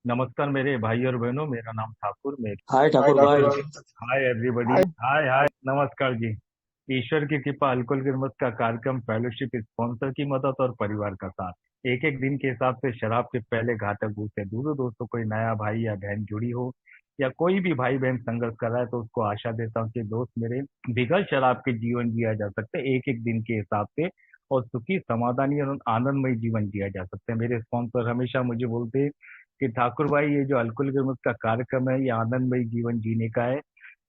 नमस्कार मेरे भाई और बहनों। मेरा नाम ठाकुर। मैं हाय हाय ठाकुर ठाकुर भाई। भाई। Hi everybody. हाय। हाय हाय नमस्कार जी। ईश्वर की कृपा, अल्कोहल की मत का कार्यक्रम, फेलोशिप, स्पॉन्सर की मदद और परिवार का साथ। एक एक दिन के हिसाब से शराब के पहले घातक बूत से दूर। दोस्तों, कोई नया भाई या बहन जुड़ी हो या कोई भी भाई बहन संघर्ष कर रहा है तो उसको आशा देता हूँ कि दोस्त मेरे, बिगड़ शराब के जीवन जिया जा सकता है एक एक दिन के हिसाब से, और सुखी समाधानी और आनंदमय जीवन जिया जा सकता है। मेरे स्पॉन्सर हमेशा मुझे बोलते हैं कि ठाकुर भाई, ये जो अल्कोहल के मुक्त का कार्यक्रम है ये आनंदमय जीवन जीने का है,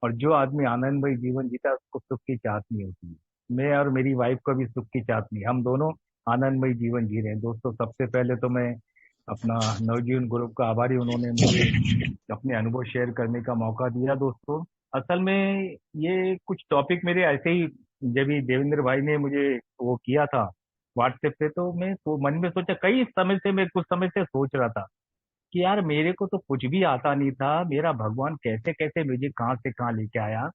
और जो आदमी आनंदमय जीवन जीता है उसको सुख की चाहत नहीं होती है। मैं और मेरी वाइफ को भी सुख की चाहत नहीं, हम दोनों आनंदमय जीवन जी रहे हैं। दोस्तों, सबसे पहले तो मैं अपना नवजीवन ग्रुप का आभारी, उन्होंने मुझे अपने अनुभव शेयर करने का मौका दिया। दोस्तों, असल में ये कुछ टॉपिक मेरे ऐसे ही, जब ये देवेंद्र भाई ने मुझे वो किया था व्हाट्सएप पे, तो मैं तो मन में सोचा, कई समय से मैं कुछ समय से सोच रहा था कि यार मेरे को तो कुछ भी आता नहीं था, मेरा भगवान कैसे कैसे मुझे कहाँ से कहाँ लेके आया।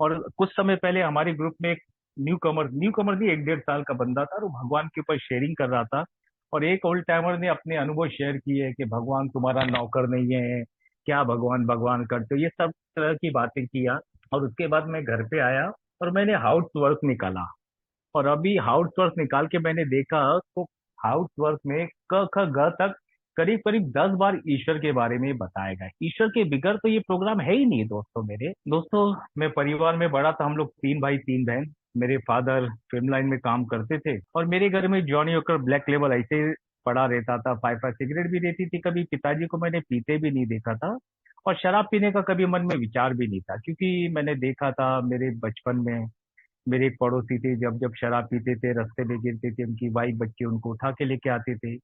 और कुछ समय पहले हमारे ग्रुप में एक न्यू कमर नहीं, 1 1.5 साल का बंदा था, और वो भगवान के ऊपर शेयरिंग कर रहा था। और एक ओल्ड टाइमर ने अपने अनुभव शेयर किए कि भगवान तुम्हारा नौकर नहीं है, क्या भगवान भगवान करते हो, ये सब तरह की बातें किया। और उसके बाद मैं घर पे आया और मैंने हाउस वर्क निकाला। और अभी हाउस वर्क निकाल के मैंने देखा तो हाउस वर्क में क ख ग तक करीब करीब 10 बार ईश्वर के बारे में बताया गया है। ईश्वर के बिगड़ तो ये प्रोग्राम है ही नहीं। दोस्तों मेरे, दोस्तों, मैं परिवार में बड़ा था, हम लोग 3 भाई 3 बहन। मेरे फादर फिल्म लाइन में काम करते थे, और मेरे घर में जॉनी वॉकर ब्लैक लेबल ऐसे पड़ा रहता था, फाइव फाइव सिगरेट भी रहती थी। कभी पिताजी को मैंने पीते भी नहीं देखा था, और शराब पीने का कभी मन में विचार भी नहीं था, क्योंकि मैंने देखा था मेरे बचपन में मेरे एक पड़ोसी थे, जब जब शराब पीते थे रास्ते में गिरते थे, उनकी वाइफ बच्चे उनको उठा के लेके आते थे।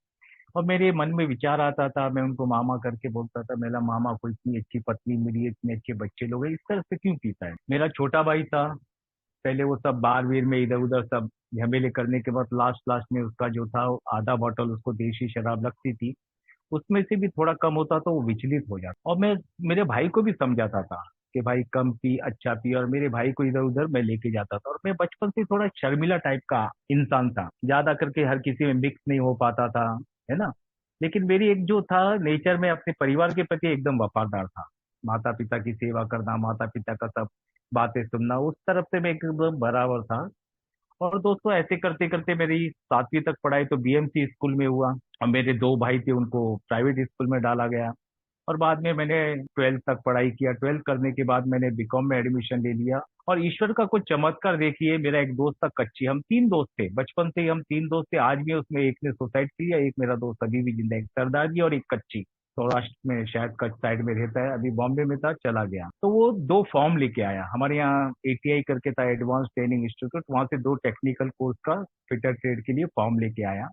और मेरे मन में विचार आता था, मैं उनको मामा करके बोलता था, मेरा मामा को इतनी अच्छी पत्नी मिली है, इतने अच्छे बच्चे लोग हैं, इस तरह से क्यों पीता है। मेरा छोटा भाई था, पहले वो सब बार वीर में इधर उधर सब झमेले करने के बाद लास्ट लास्ट में उसका जो था आधा बॉटल उसको देशी शराब लगती थी, उसमें से भी थोड़ा कम होता तो वो विचलित हो जाता। और मैं मेरे भाई को भी समझाता था कि भाई कम पी, अच्छा पी, और मेरे भाई को इधर उधर मैं लेके जाता था। और मैं बचपन से थोड़ा शर्मिला टाइप का इंसान था, ज्यादा करके हर किसी में मिक्स नहीं हो पाता था, है ना। लेकिन मेरी एक जो था नेचर में अपने परिवार के प्रति एकदम वफादार था। माता पिता की सेवा करना, माता पिता का सब बातें सुनना, उस तरफ से मैं एकदम बराबर था। और दोस्तों, ऐसे करते करते मेरी 7वीं तक पढ़ाई तो बीएमसी स्कूल में हुआ, और मेरे 2 भाई थे उनको प्राइवेट स्कूल में डाला गया। और बाद में मैंने 12th तक पढ़ाई किया। 12th करने के बाद मैंने बीकॉम में एडमिशन ले लिया। और ईश्वर का कुछ चमत्कार देखिए, मेरा एक दोस्त था कच्ची, हम 3 दोस्त थे, बचपन से ही हम 3 दोस्त थे। आज भी उसमें एक ने सुसाइड किया, एक मेरा दोस्त अभी भी जिंदा है, एक सरदार जी और एक कच्ची। सौराष्ट्र में शायद कच्छ साइड में रहता है, अभी बॉम्बे में था, चला गया। तो वो 2 फॉर्म लेके आया हमारे यहाँ, एटीआई करके था, एडवांस ट्रेनिंग इंस्टीट्यूट, वहां से 2 टेक्निकल कोर्स का फिटर ट्रेड के लिए फॉर्म लेके आया।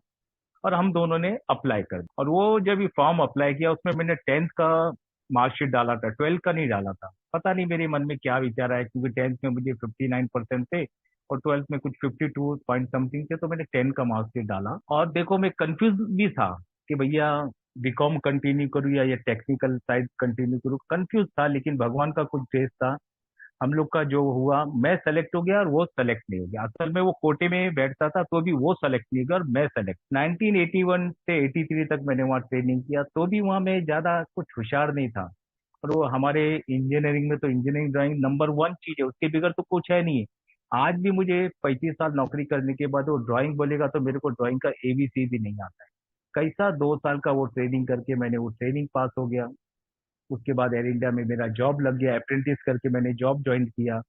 और हम दोनों ने अप्लाई कर दिया। और वो जब ये फॉर्म अप्लाई किया, उसमें मैंने 10th का मार्कशीट डाला था, 12th का नहीं डाला था। पता नहीं मेरे मन में क्या विचार आया, क्योंकि 10th में मुझे 59% थे और 12th में कुछ 52 पॉइंट समथिंग थे, तो मैंने 10 का मार्कशीट डाला। और देखो, मैं कंफ्यूज भी था कि भैया बीकॉम कंटिन्यू करूँ या ये टेक्निकल साइड कंटिन्यू करूँ, कंफ्यूज था। लेकिन भगवान का कुछ ग्रेस था, हम लोग का जो हुआ, मैं सेलेक्ट हो गया और वो सेलेक्ट नहीं हो गया। असल में वो कोटे में बैठता था तो भी वो सेलेक्ट नहीं हुआ और मैं सेलेक्ट। 1981 से 83 तक मैंने वहाँ ट्रेनिंग किया, तो भी वहाँ मैं ज्यादा कुछ होशियार नहीं था। और वो हमारे इंजीनियरिंग में तो इंजीनियरिंग ड्राइंग नंबर 1 चीज है, उसके बगैर तो कुछ है नहीं है। आज भी मुझे 35 साल नौकरी करने के बाद वो ड्राइंग बोलेगा तो मेरे को ड्राइंग का एबीसी भी नहीं आता है। कैसा 2 साल का वो ट्रेनिंग करके मैंने वो ट्रेनिंग पास हो गया। उसके बाद एयर इंडिया में मेरा जॉब लग गया, अप्रेंटिस करके मैंने जॉब ज्वाइन किया।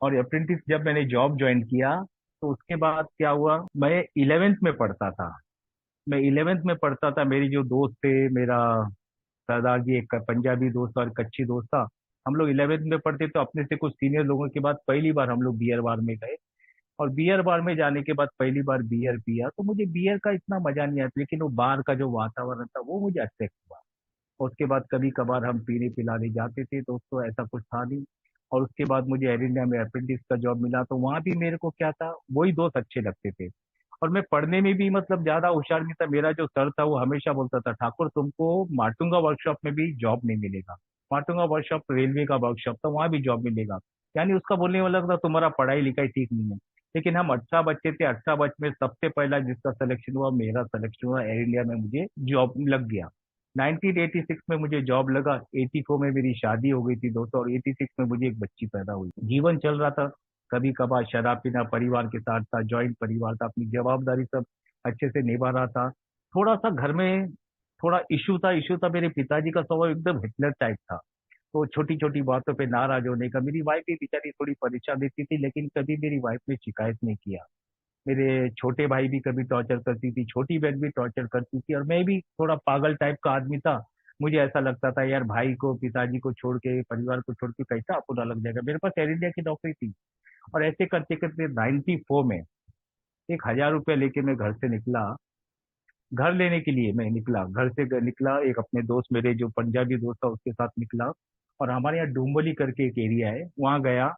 और अप्रेंटिस जब मैंने जॉब ज्वाइन किया, तो उसके बाद क्या हुआ, मैं 11th में पढ़ता था। मैं 11th में पढ़ता था, मेरी जो दोस्त थे, मेरा सरदार जी एक पंजाबी दोस्त और कच्ची दोस्त था। हम लोग 11th में पढ़ते, तो अपने से कुछ सीनियर लोगों के बाद पहली बार हम लोग बियर बार में गए। और बियर बार में जाने के बाद पहली बार बियर पिया, तो मुझे बियर का इतना मजा नहीं आया, लेकिन वो बार का जो वातावरण था वो मुझे अट्रैक्ट हुआ। और उसके बाद कभी कभार हम पीने पिलाने जाते थे, तो उसको ऐसा कुछ था नहीं। और उसके बाद मुझे एयर इंडिया में अप्रेंटिस का जॉब मिला, तो वहां भी मेरे को क्या था, वही दोस्त अच्छे लगते थे। और मैं पढ़ने में भी मतलब ज्यादा होशियार नहीं था। मेरा जो सर था वो हमेशा बोलता था, ठाकुर तुमको माटुंगा वर्कशॉप में भी जॉब नहीं मिलेगा। माटुंगा वर्कशॉप रेलवे का वर्कशॉप था, वहां भी जॉब मिलेगा। यानी उसका बोलने वाला था, तुम्हारा पढ़ाई लिखाई ठीक नहीं है। लेकिन हम 18 बच्चे थे, 18 बच्चे में सबसे पहला जिसका सिलेक्शन हुआ, मेरा सिलेक्शन हुआ, एयर इंडिया में मुझे जॉब लग गया। 1986 में मुझे जॉब लगा, 84 में मेरी शादी हो गई थी दोस्तों, और 86 में मुझे एक बच्ची पैदा हुई। जीवन चल रहा था, कभी कभार शराब पीना, परिवार के साथ था, जॉइंट परिवार था, अपनी जवाबदारी सब अच्छे से निभा रहा था। थोड़ा सा घर में थोड़ा इशू था, मेरे पिताजी का स्वभाव एकदम हिटलर टाइप था। तो छोटी छोटी बातों पे नाराज होने का, मेरी वाइफ भी बेचारी थोड़ी परेशान देती थी, लेकिन कभी मेरी वाइफ ने शिकायत नहीं किया। मेरे छोटे भाई भी कभी टॉर्चर करती थी, छोटी बहन भी टॉर्चर करती थी, और मैं भी थोड़ा पागल टाइप का आदमी था। मुझे ऐसा लगता था यार, भाई को पिताजी को छोड़ के, परिवार को छोड़ के कैसा अकेला लग जाएगा। मेरे पास एयर इंडिया की नौकरी थी, और ऐसे करते करते 94 में 1,000 रुपया लेके मैं घर से निकला। घर लेने के लिए मैं निकला, घर से निकला, एक अपने दोस्त, मेरे जो पंजाबी दोस्त था उसके साथ निकला। और हमारे यहाँ डोंबली करके एक एरिया है, वहां गया।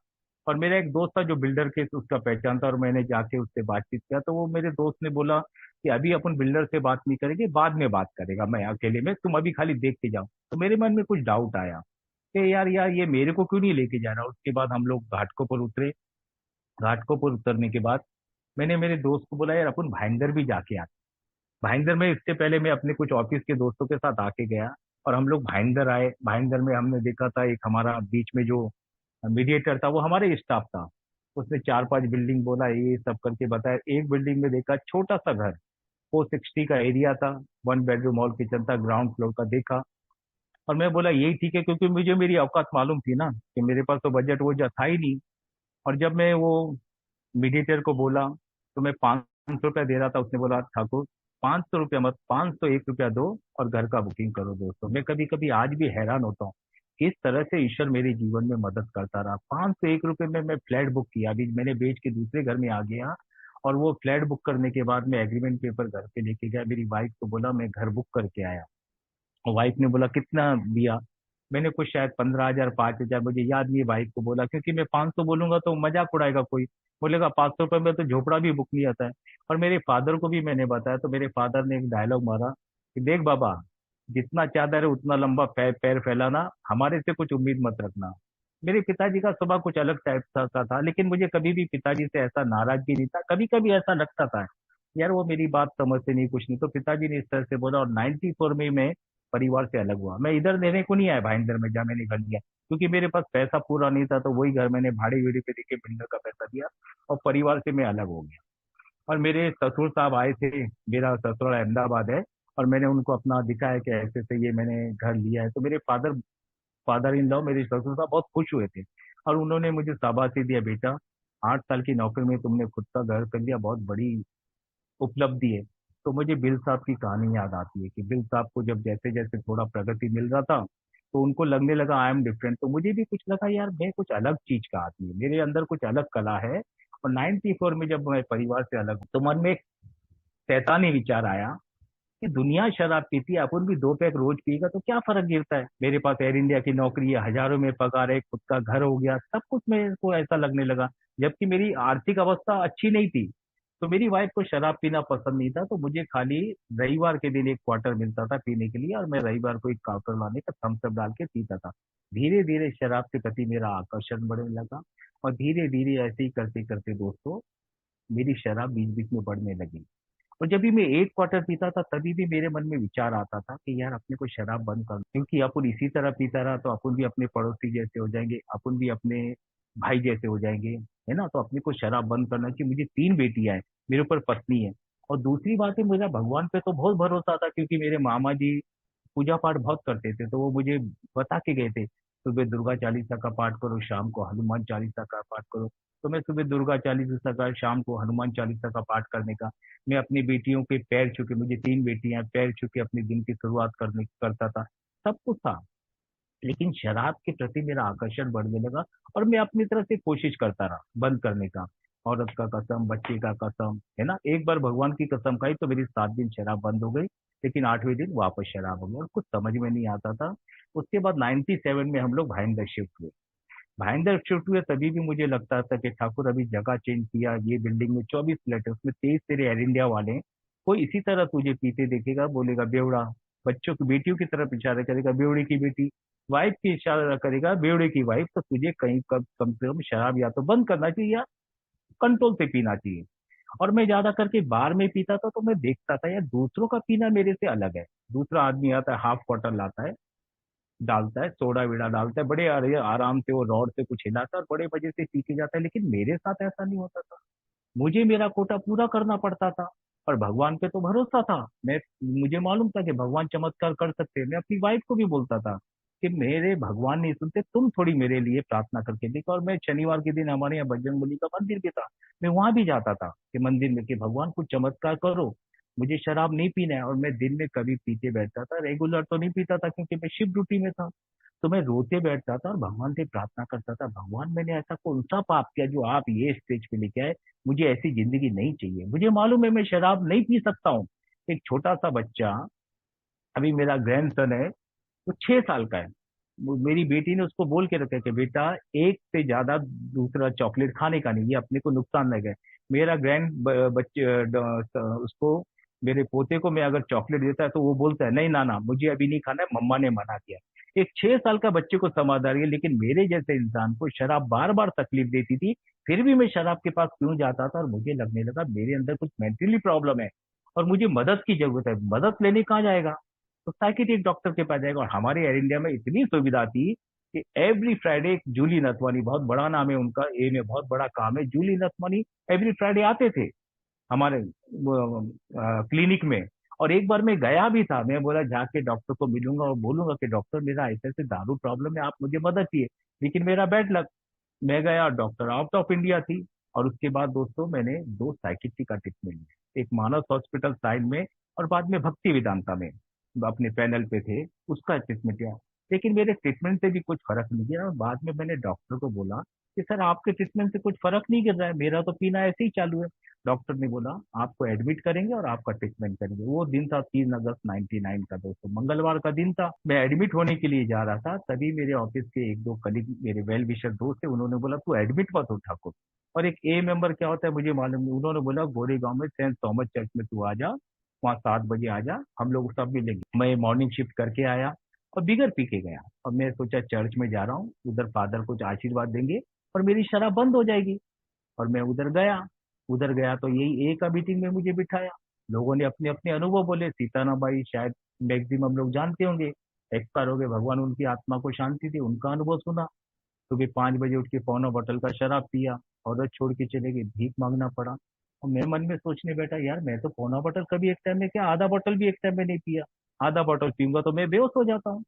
और मेरा एक दोस्त था जो बिल्डर के, उसका पहचान था, और मैंने जाके उससे बातचीत किया, तो वो मेरे दोस्त ने बोला कि अभी अपन बिल्डर से बात नहीं करेंगे, बाद में बात करेगा, मैं अकेले में, तुम अभी खाली देख के जाओ। तो मेरे मन में कुछ डाउट आया कि यार यार ये मेरे को क्यों नहीं लेके जा रहा। उसके बाद हम लोग घाटकों पर उतरे। घाटकों पर उतरने के बाद मैंने मेरे दोस्त को बोला यार अपन भाईंदर भी जाके आते। भाईंदर में इससे पहले मैं अपने कुछ ऑफिस के दोस्तों के साथ आके गया, और हम लोग भाईंदर आए। भाईंदर में हमने देखा था, एक हमारा बीच में जो मीडिएटर था वो हमारे स्टाफ था। उसने 4-5 बिल्डिंग बोला, ये सब करके बताया। एक बिल्डिंग में देखा छोटा सा घर, 460 का एरिया था, 1 बेडरूम हॉल किचन था, ग्राउंड फ्लोर का देखा। और मैं बोला यही ठीक है, क्योंकि मुझे मेरी औकात मालूम थी ना, कि मेरे पास तो बजट वो था ही नहीं। और जब मैं वो मीडिएटर को बोला, तो मैं 500 रुपया दे रहा था, उसने बोला ठाकुर 500 रुपया मत, 501 रुपया दो और घर का बुकिंग करो। दोस्तों मैं कभी कभी आज भी हैरान होता हूँ किस तरह से ईश्वर मेरे जीवन में मदद करता रहा। 501 रुपये में मैं फ्लैट बुक किया, अभी मैंने बेच के दूसरे घर में आ गया। और वो फ्लैट बुक करने के बाद मैं एग्रीमेंट पेपर घर पे लेके गया, मेरी वाइफ को बोला मैं घर बुक करके आया। वाइफ ने बोला कितना दिया। मैंने कुछ शायद 15,000 5,000, मुझे याद नहीं। वाइफ को बोला, क्योंकि मैं 500 बोलूंगा तो मजाक उड़ाएगा कोई, बोलेगा 500 रुपये में तो झोपड़ा भी बुक नहीं आता है। और मेरे फादर को भी मैंने बताया, तो मेरे फादर ने एक डायलॉग मारा कि देख बाबा, जितना चादर है उतना लंबा पैर पैर फैलाना, हमारे से कुछ उम्मीद मत रखना। मेरे पिताजी का स्वभाव कुछ अलग टाइप का था, लेकिन मुझे कभी भी पिताजी से ऐसा नाराजगी नहीं था। कभी कभी ऐसा लगता था यार वो मेरी बात समझते नहीं, कुछ नहीं, तो पिताजी ने इस तरह से बोला। और 94 में मैं परिवार से अलग हुआ। मैं इधर लेने को नहीं आया भाईंदर में, जहाँ मैंने घर लिया, क्योंकि मेरे पास पैसा पूरा नहीं था, तो वही घर मैंने भाड़े वीड़े पे देके बिल्डर का पैसा दिया, और परिवार से मैं अलग हो गया। और मेरे ससुर साहब आए थे, मेरा ससुराल अहमदाबाद है, और मैंने उनको अपना दिखाया कि ऐसे ऐसे ये मैंने घर लिया है। तो मेरे फादर फादर इन लॉ, मेरे ससुर साहब बहुत खुश हुए थे, और उन्होंने मुझे शाबाशी दिया, बेटा 8 साल की नौकरी में तुमने खुद का घर कर लिया, बहुत बड़ी उपलब्धि है। तो मुझे बिल साहब की कहानी याद आती है कि बिल साहब को जब जैसे जैसे थोड़ा प्रगति मिल रहा था, तो उनको लगने लगा आई एम डिफरेंट, तो मुझे भी कुछ लगा यार मैं कुछ अलग चीज का आदमी हूँ, मेरे अंदर कुछ अलग कला है। और 94 में जब मैं परिवार से अलग, तो मन में एक शैतानी विचार आया कि दुनिया शराब पीती है, अपन भी 2 पैक रोज पिएगा तो क्या फर्क गिरता है। मेरे पास एयर इंडिया की नौकरी है, हजारों में पगार है, खुद का घर हो गया, सब कुछ मेरे को ऐसा लगने लगा। जबकि मेरी आर्थिक अवस्था अच्छी नहीं थी। तो मेरी वाइफ को शराब पीना पसंद नहीं था, तो मुझे खाली रविवार के दिन एक क्वार्टर मिलता था पीने के लिए, और मैं रविवार को एक क्वार्टर लाने का थम्स अप डाल के पीता था। धीरे धीरे शराब के प्रति मेरा आकर्षण बढ़ने लगा, और धीरे धीरे ऐसे ही करते करते दोस्तों मेरी शराब बीच बीच में बढ़ने लगी। और जब भी मैं एक क्वार्टर पीता था, तभी भी मेरे मन में विचार आता था कि यार अपने को शराब बंद कर, क्योंकि अपन इसी तरह पीता रहा तो अपन भी अपने पड़ोसी जैसे हो जाएंगे, अपन भी अपने भाई जैसे हो जाएंगे, है ना। तो अपने को शराब बंद करना चाहिए। मुझे 3 बेटियां हैं, मेरे ऊपर पत्नी है। और दूसरी बात है, मेरा भगवान पे तो बहुत भरोसा था, क्योंकि मेरे मामा जी पूजा पाठ बहुत करते थे, तो वो मुझे बता के गए थे सुबह दुर्गा चालीसा का पाठ करो, शाम को हनुमान चालीसा का पाठ करो। तो मैं सुबह दुर्गा चालीसा का, शाम को हनुमान चालीसा का पाठ करने का, मैं अपनी बेटियों के पैर छू के, मुझे 3 बेटियां, पैर छू के अपने दिन की शुरुआत करने करता था। सब कुछ था, लेकिन शराब के प्रति मेरा आकर्षण बढ़ने लगा, और मैं अपनी तरफ से कोशिश करता रहा बंद करने का। औरत का कसम, बच्चे का कसम, है ना, एक बार भगवान की कसम खाई तो मेरी 7 दिन शराब बंद हो गई, लेकिन 8वें दिन वापस शराब हो गई, और कुछ समझ में नहीं आता था। उसके बाद 97 में हम लोग भाईंदर शिफ्ट हुए। भाईंदर शिफ्ट हुए तभी भी मुझे लगता था कि ठाकुर अभी जगह चेंज किया, ये बिल्डिंग में 24 फ्लैट है, उसमें 23 तेरे एयर इंडिया वाले हैं, कोई इसी तरह तुझे पीते देखेगा, बोलेगा बेवड़ा। बच्चों की बेटियों की तरफ इशारा करेगा, बेवड़े की बेटी। वाइफ की इशारा करेगा, बेवड़े की वाइफ। तो तुझे कहीं कम से कम शराब या तो बंद करना चाहिए, या कंट्रोल से पीना चाहिए। और मैं ज्यादा करके बार में पीता था, तो मैं देखता था यार दूसरों का पीना मेरे से अलग है। दूसरा आदमी आता है, हाफ क्वार्टर लाता है, डालता है, सोडा वीडा डालता है, बड़े आराम से वो रॉड से कुछ हिलाता है और बड़े मजे से पी के जाता है, लेकिन मेरे साथ ऐसा नहीं होता था। मुझे मेरा कोटा पूरा करना पड़ता था। और भगवान पे तो भरोसा था। मैं मुझे मालूम था कि भगवान चमत्कार कर सकते हैं। मैं अपनी वाइफ को भी बोलता था कि मेरे भगवान नहीं सुनते, तुम थोड़ी मेरे लिए प्रार्थना करके देखो। और मैं शनिवार के दिन हमारे यहाँ बजरंग बली का मंदिर भी था, मैं वहां भी जाता था कि मंदिर में कि भगवान कुछ चमत्कार करो, मुझे शराब नहीं पीना है। और मैं दिन में कभी पीते बैठता था, रेगुलर तो नहीं पीता था क्योंकि मैं शिव ड्यूटी में था। तो मैं रोते बैठता था और भगवान से प्रार्थना करता था, भगवान मैंने ऐसा कौन सा पाप किया जो आप ये स्टेज पे लेके आए। मुझे ऐसी जिंदगी नहीं चाहिए। मुझे मालूम है मैं शराब नहीं पी सकता हूँ। एक छोटा सा बच्चा, अभी मेरा ग्रैंड सन है, वो 6 साल का है। मेरी बेटी ने उसको बोल के रखा है कि बेटा एक से ज्यादा दूसरा चॉकलेट खाने का नहीं, ये अपने को नुकसान लगे। मेरा बच्चे उसको, मेरे पोते को मैं अगर चॉकलेट देता है तो वो बोलता है नहीं नाना मुझे अभी नहीं खाना है, मम्मा ने मना किया। एक 6 साल का बच्चे को समझदारी है, लेकिन मेरे जैसे इंसान को शराब बार बार तकलीफ देती थी, फिर भी मैं शराब के पास क्यों जाता था। और मुझे लगने लगा मेरे अंदर कुछ मेंटली प्रॉब्लम है और मुझे मदद की जरूरत है। मदद लेने कहाँ जाएगा, तो साइकेट्रिक डॉक्टर के पास जाएगा। और हमारे एयर इंडिया में इतनी सुविधा थी कि एवरी फ्राइडे जूली नथवानी, बहुत बड़ा नाम है उनका, ए में बहुत बड़ा काम है, जूली नथवानी एवरी फ्राइडे आते थे हमारे क्लिनिक में। और एक बार मैं गया भी था, मैं बोला जाके डॉक्टर को मिलूंगा और बोलूंगा कि डॉक्टर मेरा ऐसे ऐसे दारू प्रॉब्लम है, आप मुझे मदद चाहिए। लेकिन मेरा बैड लक, मैं गया, डॉक्टर आउट ऑफ इंडिया थी। और उसके बाद दोस्तों मैंने 2 साइकिट्री का ट्रीटमेंट लिया, एक मानस हॉस्पिटल साइड में और बाद में भक्ति वेदांता में, अपने पैनल पे थे, उसका ट्रीटमेंट लिया। लेकिन मेरे ट्रीटमेंट से भी कुछ फर्क नहीं गिरा। और बाद में मैंने डॉक्टर को बोला कि सर आपके ट्रीटमेंट से कुछ फर्क नहीं गिर रहा है, मेरा तो पीना ऐसे ही चालू है। डॉक्टर ने बोला आपको एडमिट करेंगे और आपका ट्रीटमेंट करेंगे। वो दिन था 3 अगस्त 99 का दोस्तों, मंगलवार का दिन था। मैं एडमिट होने के लिए जा रहा था, तभी मेरे ऑफिस के एक दो कलीग, मेरे वेल विशर दोस्त थे, उन्होंने बोला तू एडमिट मत हो ठाकुर। और एक ए मेंबर क्या होता है मुझे मालूम नहीं, उन्होंने बोला गोरेगांव में सेंट थॉमस चर्च में तू आ जा, वहाँ 7 बजे आ जा, हम लोग सब मिलेंगे। मैं मॉर्निंग शिफ्ट करके आया और बिगर पी के गया। और मैं सोचा चर्च में जा रहा हूँ, उधर फादर कुछ आशीर्वाद देंगे और मेरी शराब बंद हो जाएगी। और मैं उधर गया तो यही ए का मीटिंग में मुझे बिठाया। लोगों ने अपने अपने अनुभव बोले, सीताराम भाई शायद मैक्सिमम लोग जानते होंगे, एक्सपायर हो गए, भगवान उनकी आत्मा को शांति दी, उनका अनुभव सुना। सुबह 5 बजे उठ के पौना बोतल का शराब पिया, औरत छोड़ के चले गई, भीख मांगना पड़ा। और मैं मन में सोचने बैठा यार मैं तो पौना बोतल कभी एक टाइम में, क्या आधा बोतल भी एक टाइम में नहीं पिया, आधा बोतल पीऊंगा तो मैं बेहोश हो जाता हूँ।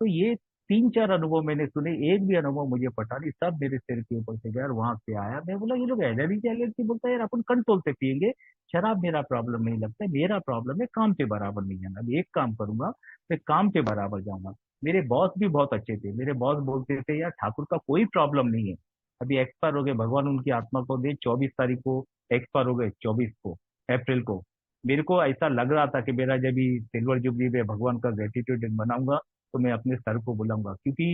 तो ये 3 4 अनुभव मैंने सुने, एक भी अनुभव मुझे पता नहीं, सब मेरे सिर के ऊपर से गया। और वहां से आया, मैं बोला ये लोग एलर्जी एलर्जी बोलता है यार, अपन कंट्रोल से पियेंगे, शराब मेरा प्रॉब्लम नहीं लगता है। मेरा प्रॉब्लम है काम पे बराबर नहीं जाना। अभी एक काम करूंगा, मैं काम पे बराबर जाऊंगा। मेरे बॉस भी बहुत अच्छे थे, मेरे बॉस बोलते थे यार ठाकुर का कोई प्रॉब्लम नहीं है, अभी एक्सपायर हो गए, भगवान उनकी आत्मा को दे, 24 तारीख को एक्सपायर हो गए, 24 को अप्रैल को। मेरे को ऐसा लग रहा था कि मेरा जब भी सिल्वर जुबली में भगवान का ग्रेटिट्यूड मनाऊंगा तो मैं अपने सर को बुलाऊंगा। क्योंकि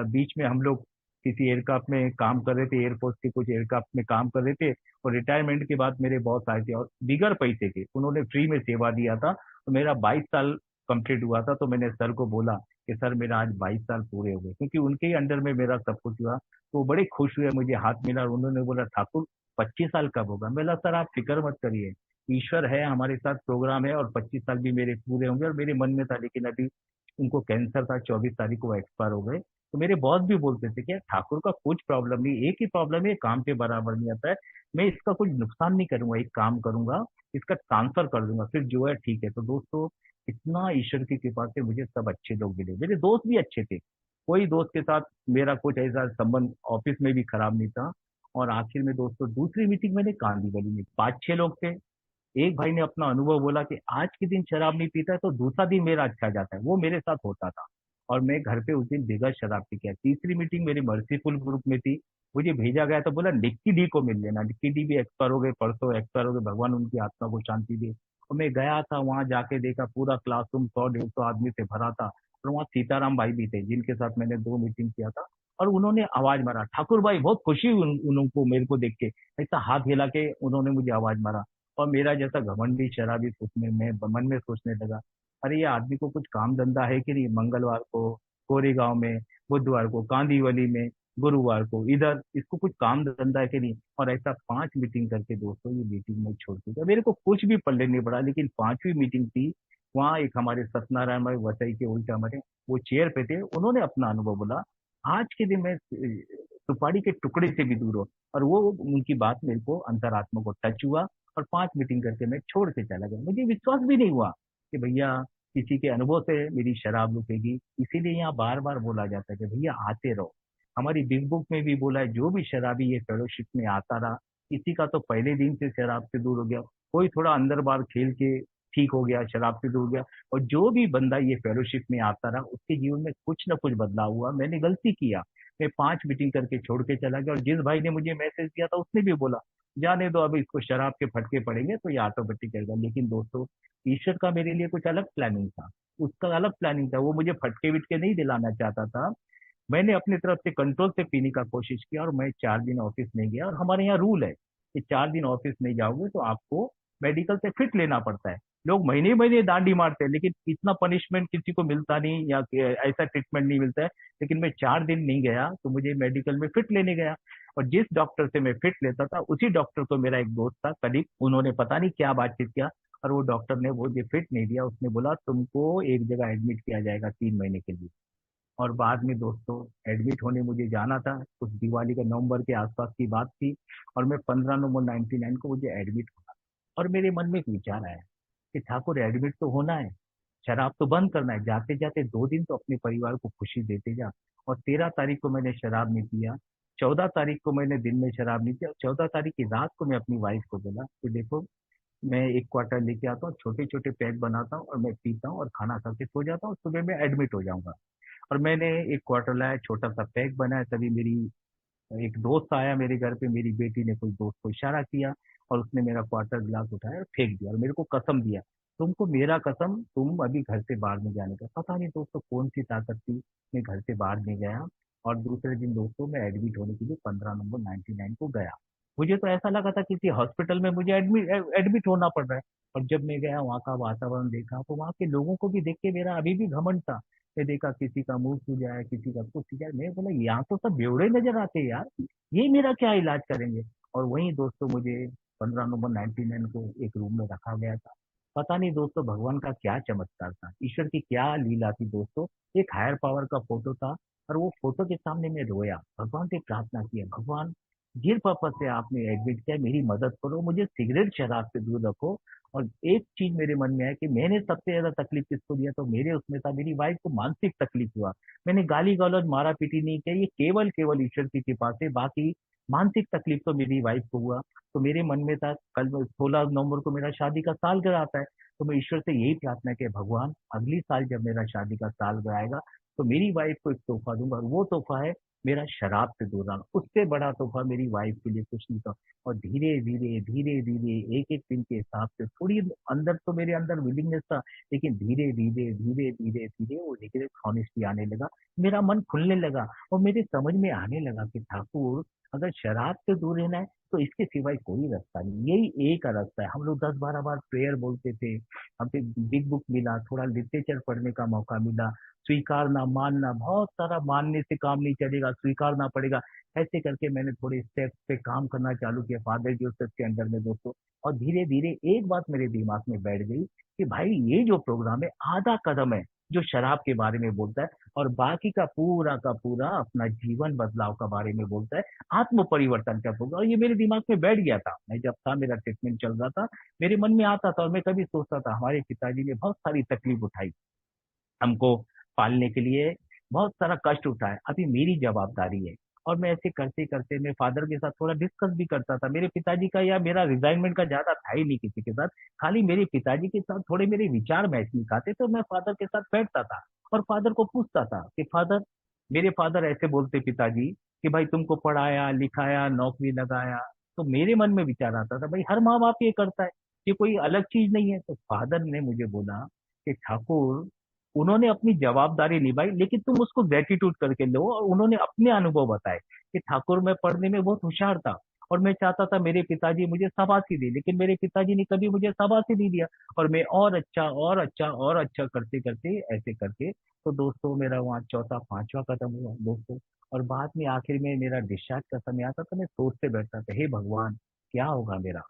बीच में हम लोग किसी एयरक्राफ्ट में काम कर रहे थे, एयरफोर्स के कुछ एयरक्राफ्ट में काम कर रहे थे, और रिटायरमेंट के बाद मेरे बॉस आए थे और बिगर पैसे के उन्होंने फ्री में सेवा दिया था। तो मेरा 22 साल कंप्लीट हुआ था, तो मैंने सर को बोला कि सर मेरा आज 22 साल पूरे हो गए, क्योंकि उनके ही अंडर में मेरा सब कुछ हुआ। तो वो बड़े खुश हुए, मुझे हाथ मिला और उन्होंने बोला ठाकुर 25 साल कब होगा। मैं बोला सर आप फिक्र मत करिए, ईश्वर है हमारे साथ, प्रोग्राम है और 25 साल भी मेरे पूरे होंगे। और मेरे मन में था, लेकिन अभी उनको कैंसर था, 24 तारीख को एक्सपायर हो गए। तो मेरे बॉस भी बोलते थे कि यार ठाकुर का कुछ प्रॉब्लम नहीं, एक ही प्रॉब्लम है, काम पे बराबर नहीं आता है। मैं इसका कुछ नुकसान नहीं करूंगा, एक काम करूंगा, इसका ट्रांसफर कर दूंगा, फिर जो है ठीक है। तो दोस्तों इतना ईश्वर की कृपा से मुझे सब अच्छे लोग मिले, मेरे दोस्त भी अच्छे थे, कोई दोस्त के साथ मेरा कुछ ऐसा संबंध ऑफिस में भी खराब नहीं था। और आखिर में दोस्तों दूसरी मीटिंग मैंने कांदी गली में, 5 6 लोग थे। एक भाई ने अपना अनुभव बोला कि आज के दिन शराब नहीं पीता है तो दूसरा दिन मेरा अच्छा जाता है, वो मेरे साथ होता था। और मैं घर पे उस दिन बेगर शराब पी गया। तीसरी मीटिंग मेरी मर्सीफुल ग्रुप में थी, मुझे भेजा गया तो बोला निक्की डी को मिल लेना। निक्की डी भी एक्सपायर हो गए, परसों एक्सपायर हो गए, भगवान उनकी आत्मा को शांति दे। और मैं गया था, वहां जाके देखा पूरा क्लासरूम 100 150 आदमी से भरा था। और वहाँ सीताराम भाई भी थे जिनके साथ मैंने 2 मीटिंग किया था। और उन्होंने आवाज मारा ठाकुर भाई, बहुत खुशी हुई उनको मेरे को देख के, ऐसा हाथ हिला के उन्होंने मुझे आवाज मारा। और मेरा जैसा घमंडी शराबी सोचने में, मन में सोचने लगा, अरे ये आदमी को कुछ काम धंधा है कि नहीं, मंगलवार को कोरेगांव में, बुधवार को कांदीवली में, गुरुवार को इधर, इसको कुछ काम धंधा है कि नहीं, और ऐसा 5 मीटिंग करके दोस्तों ये मीटिंग में छोड़ दिया। मेरे को कुछ भी पल्ले नहीं पड़ा, लेकिन 5वीं मीटिंग थी। वहाँ एक हमारे सत्यनारायण भाई वसई के उल्टा हमारे, वो चेयर पे थे, उन्होंने अपना अनुभव बोला। आज के दिन में सुपारी के टुकड़े से भी दूर हो, और वो उनकी बात मेरे को अंतरात्मा को टच हुआ। और 5 मीटिंग करके मैं छोड़ के चला गया। मुझे विश्वास भी नहीं हुआ कि भैया किसी के अनुभव से मेरी शराब रुकेगी। इसीलिए यहाँ बार बार बोला जाता है कि भैया आते रहो। हमारी बिग बुक में भी बोला है, जो भी शराबी ये फेलोशिप में आता रहा, किसी का तो पहले दिन से शराब से दूर हो गया, कोई थोड़ा अंदर बाहर खेल के ठीक हो गया, शराब से दूर हो गया, और जो भी बंदा ये फेलोशिप में आता रहा उसके जीवन में कुछ ना कुछ बदलाव हुआ। मैंने गलती किया, मैं 5 मीटिंग करके छोड़ के चला गया, और जिस भाई ने मुझे मैसेज किया था उसने भी बोला जाने दो, अभी इसको शराब के फटके पड़ेंगे तो ये ऑटोमेटिक करेगा। लेकिन दोस्तों, ईश्वर का मेरे लिए कुछ अलग प्लानिंग था। उसका अलग प्लानिंग था, वो मुझे फटके विटके नहीं दिलाना चाहता था। मैंने अपनी तरफ से कंट्रोल से पीने का कोशिश किया, और मैं 4 दिन ऑफिस नहीं गया। और हमारे यहाँ रूल है कि 4 दिन ऑफिस नहीं जाओगे तो आपको मेडिकल से फिट लेना पड़ता है। लोग महीने महीने दांडी मारते हैं, लेकिन इतना पनिशमेंट किसी को मिलता नहीं, या ऐसा ट्रीटमेंट नहीं मिलता है। लेकिन मैं 4 दिन नहीं गया तो मुझे मेडिकल में फिट लेने गया। और जिस डॉक्टर से मैं फिट लेता था, उसी डॉक्टर को मेरा एक दोस्त था करीब, उन्होंने पता नहीं क्या बातचीत किया, और वो डॉक्टर ने वो जो फिट नहीं दिया, उसने बोला तुमको एक जगह एडमिट किया जाएगा 3 महीने के लिए। और बाद में दोस्तों, एडमिट होने मुझे जाना था, उस दिवाली का नवंबर के आसपास की बात थी, और मैं 15 नवंबर 99 को मुझे एडमिट होना। और मेरे मन में एक विचार आया कि ठाकुर एडमिट तो होना है, शराब तो बंद करना है, जाते जाते 2 दिन तो अपने परिवार को खुशी देते जा। और 13 तारीख को मैंने शराब नहीं पिया, 14 तारीख को मैंने दिन में शराब नहीं पिया, 14 तारीख की रात को मैं अपनी वाइफ को बोला कि देखो, मैं एक क्वार्टर लेके आता हूँ, छोटे छोटे पैक बनाता हूँ और मैं पीता हूँ और खाना खा के सो जाता हूँ, सुबह मैं एडमिट हो जाऊंगा। और मैंने एक क्वार्टर लाया, छोटा सा पैक बनाया, तभी मेरी एक दोस्त आया मेरे घर पे, मेरी बेटी ने कोई दोस्त को इशारा किया, और उसने मेरा क्वार्टर गिलास उठाया और फेंक दिया, और मेरे को कसम दिया, तुमको मेरा कसम, तुम अभी घर से बाहर नहीं जाने का। पता नहीं दोस्तों कौन सी ताकत थी, मैं घर से बाहर नहीं गया। और दूसरे दिन दोस्तों मैं एडमिट होने के लिए 15 नवंबर 99 को गया। मुझे तो ऐसा लगा था किसी हॉस्पिटल में मुझे एडमिट एडमिट होना पड़ रहा है। और जब मैं गया, वहाँ का वातावरण देखा, तो वहाँ के लोगों को भी देख के मेरा अभी भी घमंड था। मैं देखा किसी का मुंह सूजा है, किसी का कुछ सूजा है, मैं बोला यहाँ तो सब बेवड़े नजर आते हैं यार, ये मेरा क्या इलाज करेंगे। और वहीं दोस्तों मुझे 15 नवंबर 99 को एक रूम में रखा गया था। पता नहीं दोस्तों भगवान का क्या चमत्कार था, ईश्वर की क्या लीला थी दोस्तों। एक हायर पावर का फोटो था, और वो फोटो के सामने मैं रोया, भगवान से प्रार्थना की, भगवान जिस पर्पज से आपने एडमिट किया, मेरी मदद करो, मुझे सिगरेट शराब से दूर रखो। और एक चीज मेरे मन में है कि मैंने सबसे ज्यादा तकलीफ किसको दिया, तो मेरे उसमें था, मेरी वाइफ को मानसिक तकलीफ हुआ। मैंने गाली गलौज मारा पीटी नहीं किया, ये केवल केवल ईश्वर की कृपा से, बाकी मानसिक तकलीफ तो मेरी वाइफ को हुआ। तो मेरे मन में था, कल 16 नवंबर को मेरा शादी का सालगिरह आता है, तो मैं ईश्वर से यही प्रार्थना की, भगवान अगली साल जब मेरा शादी का सालगिरह आएगा तो मेरी वाइफ को एक तोहफा दूंगा, और वो तोहफा है मेरा शराब से दूर रहना। उससे बड़ा तोहफा मेरी वाइफ के लिए कुछ नहीं था। और धीरे धीरे धीरे धीरे एक एक दिन के हिसाब से, थोड़ी अंदर तो मेरे अंदर विलिंगनेस था, लेकिन धीरे धीरे धीरे धीरे धीरे वो धीरे ऑनेस्टी आने लगा, मेरा मन खुलने लगा, और मेरे समझ में आने लगा कि ठाकुर, अगर शराब से दूर रहना है तो इसके सिवाय कोई रास्ता नहीं, यही एक रास्ता है। हम लोग 10-12 बार प्रेयर बोलते थे, हमें बिग बुक मिला, थोड़ा लिटरेचर पढ़ने का मौका मिला, स्वीकारना मानना, बहुत सारा मानने से काम नहीं चलेगा, स्वीकारना पड़ेगा। ऐसे करके मैंने थोड़े स्टेप्स पे काम करना चालू किया फादर जोसेफ के अंडर में दोस्तों। और धीरे धीरे एक बात मेरे दिमाग में बैठ गई कि भाई ये जो प्रोग्राम है, आधा कदम है जो शराब के बारे में बोलता है, और बाकी का पूरा अपना जीवन बदलाव का बारे में बोलता है, आत्म परिवर्तन का प्रोग्राम। और ये मेरे दिमाग में बैठ गया था, मैं जब था मेरा ट्रीटमेंट चल रहा था, मेरे मन में आता था, और मैं कभी सोचता था हमारे पिताजी ने बहुत सारी तकलीफ उठाई, हमको पालने के लिए बहुत सारा कष्ट उठाया, अभी मेरी जवाबदारी है। और मैं ऐसे करते करते मैं फादर के साथ थोड़ा डिस्कस भी करता था, मेरे पिताजी का या मेरा रिजाइनमेंट का ज्यादा था ही नहीं किसी के साथ, खाली मेरे पिताजी के साथ थोड़े मेरे विचार मैच नहीं खाते, तो मैं फादर के साथ बैठता था और फादर को पूछता था कि फादर, मेरे फादर ऐसे बोलते पिताजी कि भाई तुमको पढ़ाया लिखाया नौकरी लगाया, तो मेरे मन में विचार आता था भाई हर माँ बाप ये करता है, ये कोई अलग चीज नहीं है। तो फादर ने मुझे बोला कि ठाकुर, उन्होंने अपनी जवाबदारी निभाई, लेकिन तुम उसको ग्रेटिट्यूड करके लो। और उन्होंने अपने अनुभव बताए कि ठाकुर, मैं पढ़ने में बहुत होशियार था, और मैं चाहता था मेरे पिताजी मुझे शाबाशी दे, लेकिन मेरे पिताजी ने कभी मुझे शाबाशी नहीं दिया। और मैं और अच्छा और अच्छा और अच्छा करते करते ऐसे करके, तो दोस्तों मेरा वहाँ चौथा पांचवा खत्म हुआ दोस्तों। और बाद में आखिर में मेरा डिस्चार्ज का समय आता, तो मैं सोचते बैठता था, हे भगवान क्या होगा मेरा।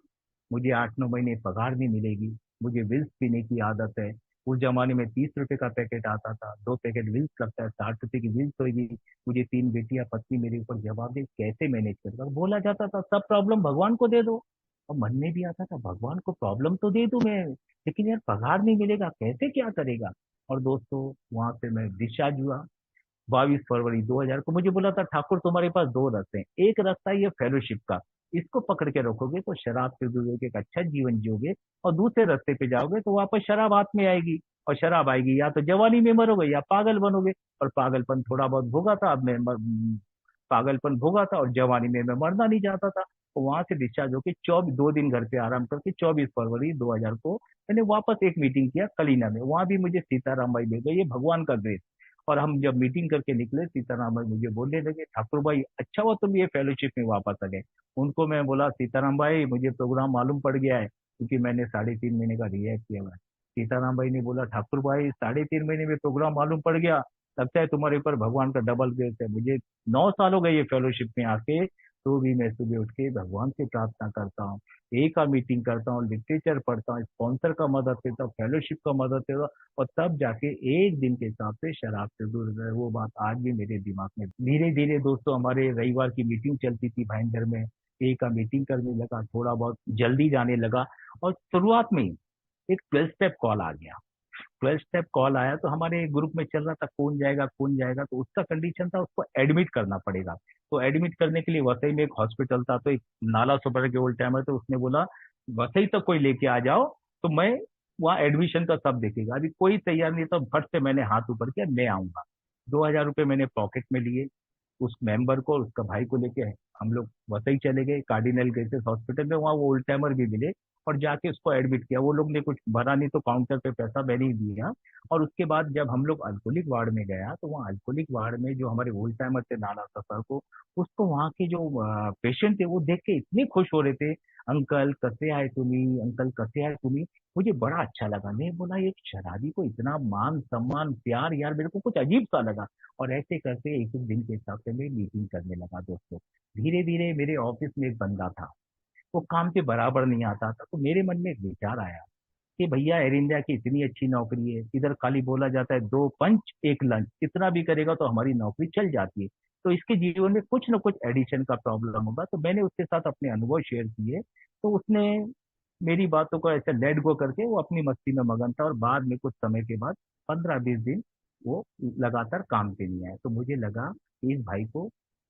मुझे 8-9 महीने पगार नहीं मिलेगी। मुझे विल्स पीने की आदत है। उस जमाने में 30 रुपए का पैकेट आता था, 2 पैकेट विल्स लगता है, 60 रुपए की विल्स होगी। मुझे 3 बेटियां, पत्नी मेरे ऊपर जवाब दे, कैसे मैनेज करेगा। बोला जाता था सब प्रॉब्लम भगवान को दे दो। और मन में भी आता था भगवान को प्रॉब्लम तो दे दूं मैं, लेकिन यार पगार नहीं मिलेगा, कैसे क्या करेगा। और दोस्तों वहां से मैं डिस्चार्ज हुआ 22 फरवरी 2000 को। मुझे बोला था ठाकुर तुम्हारे पास दो रास्ते हैं, एक रास्ता है ये फेलोशिप का, इसको पकड़ के रखोगे तो शराब से दूर होकर एक अच्छा जीवन जियोगे। और दूसरे रास्ते पे जाओगे तो वापस शराब हाथ में आएगी। और शराब आएगी, या तो जवानी में मरोगे या पागल बनोगे। और पागलपन थोड़ा बहुत भोगा था, अब मैं पागलपन भोगा था, और जवानी में मैं मरना नहीं चाहता था। तो वहां से डिस्चार्ज होकर 2 दिन घर पे आराम करके 24 फरवरी 2000 को मैंने वापस एक मीटिंग किया कलीना में। वहां भी मुझे सीताराम भाई मिल गए, ये भगवान का ग्रेस। और हम जब मीटिंग करके निकले, सीताराम भाई मुझे बोलने लगे, ठाकुर भाई अच्छा हुआ तुम ये फेलोशिप में वापस आ गए। उनको मैं बोला, सीताराम भाई मुझे प्रोग्राम मालूम पड़ गया है, क्योंकि मैंने 3.5 महीने का रिहैब किया हुआ है। सीताराम भाई ने बोला, ठाकुर भाई 3.5 महीने में प्रोग्राम मालूम पड़ गया, लगता है तुम्हारे ऊपर भगवान का डबल ग्रेस है। मुझे 9 साल हो गए ये फेलोशिप में आके, तो भी मैं सुबह उठ के भगवान से प्रार्थना करता हूँ, एक का मीटिंग करता हूँ, लिटरेचर पढ़ता हूँ, स्पॉन्सर का मदद लेता हूँ, फेलोशिप का मदद लेता हूँ। और तब जाके एक दिन के हिसाब से शराब से दूर रहे। वो बात आज भी मेरे दिमाग में। धीरे धीरे दोस्तों हमारे रविवार की मीटिंग चलती थी भाईंदर में, एक का मीटिंग करने लगा, थोड़ा बहुत जल्दी जाने लगा। और शुरुआत में ही एक 12 स्टेप कॉल आ गया। 12 स्टेप कॉल आया तो हमारे ग्रुप में चल रहा था कौन जाएगा कौन जाएगा, तो उसका कंडीशन था उसको एडमिट करना पड़ेगा। तो एडमिट करने के लिए वसई में एक हॉस्पिटल था, तो एक नाला सुपर के ओल्ड टाइमर, तो उसने बोला वसई तक कोई लेके आ जाओ, तो मैं वहाँ एडमिशन का सब देखेगा। अभी कोई तैयार नहीं था, फट से मैंने हाथ ऊपर किया, मैं आऊंगा। 2,000 रुपये मैंने पॉकेट में लिए, उस मेंबर को और उसका भाई को लेके हम लोग वसई चले गए, कार्डिनल गेसेस हॉस्पिटल में। वहाँ वो ओल्ड टाइमर भी मिले, और जाके उसको एडमिट किया। वो लोग ने कुछ भरा नहीं, तो काउंटर पे पैसा मैंने ही दिया। और उसके बाद जब हम लोग अल्कोहलिक वार्ड में गया, तो वहाँ अल्कोहलिक वार्ड में जो हमारे ओल्ड टाइमर थे नाना सफर को, उसको वहाँ के जो पेशेंट थे वो देख के इतने खुश हो रहे थे, अंकल कसे आए तुम्ही, अंकल कसे आए तुम्ही। मुझे बड़ा अच्छा लगा। मैं बोला एक शराबी को इतना मान सम्मान प्यार, यार मेरे को कुछ अजीब सा लगा। और ऐसे करके एक एक दिन के हिसाब से मैं मीटिंग करने लगा दोस्तों। धीरे धीरे मेरे ऑफिस में एक बंदा था, वो काम के बराबर नहीं आता था। तो मेरे मन में एक विचार आया कि भैया एयर इंडिया की इतनी अच्छी नौकरी है, इधर खाली बोला जाता है 2 पंच 1 लंच, इतना भी करेगा तो हमारी नौकरी चल जाती है। तो इसके जीवन में कुछ ना कुछ एडिशन का प्रॉब्लम होगा। तो मैंने उसके साथ अपने अनुभव शेयर किए, तो उसने मेरी बातों को ऐसे लेट गो करके वो अपनी मस्ती में मगन था। और बाद में कुछ समय के बाद 15-20 दिन वो लगातार काम पे नहीं आया। तो मुझे लगा कि इस भाई को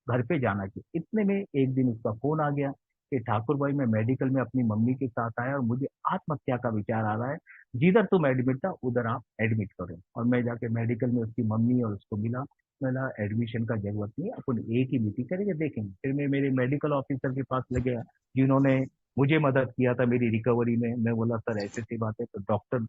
घर पे जाना चाहिए। इतने में एक दिन उसका फोन आ गया कि ठाकुर भाई मैं मेडिकल में अपनी मम्मी के साथ आया और मुझे आत्महत्या का विचार आ रहा है, जिधर तुम एडमिट था उधर आप एडमिट करो। और मैं जाके मेडिकल में उसकी मम्मी और उसको मिला। मैंने एडमिशन का जरूरत नहीं है, अपन एक ही मीटिंग करेंगे देखेंगे। फिर मैं मेरे मेडिकल ऑफिसर के पास ले गया, जिन्होंने मुझे मदद किया था मेरी रिकवरी में। मैं बोला सर ऐसी ऐसी बात है, तो डॉक्टर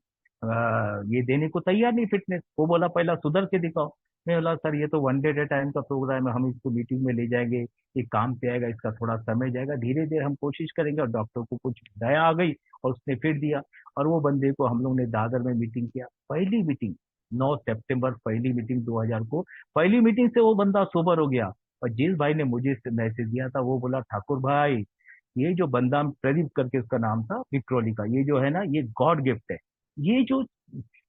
ये देने को तैयार नहीं फिटनेस। वो बोला पहला सुधर के दिखाओ। मैं बोला सर ये तो 1 डे एट टाइम का प्रोग्राम है, हम इसको मीटिंग में ले जाएंगे, ये काम पे आएगा, इसका थोड़ा समय जाएगा, धीरे धीरे हम कोशिश करेंगे। और डॉक्टर को कुछ दया आ गई और उसने फिर दिया। और वो बंदे को हम लोग ने दादर में मीटिंग किया, पहली मीटिंग 9 सितंबर, पहली मीटिंग 2000 को। पहली मीटिंग से वो बंदा सोबर हो गया। और जिस भाई ने मुझे मैसेज दिया था वो बोला ठाकुर भाई ये जो बंदा, प्रदीप करके उसका नाम था विक्रोली का, ये जो है ना ये गॉड गिफ्ट है। ये जो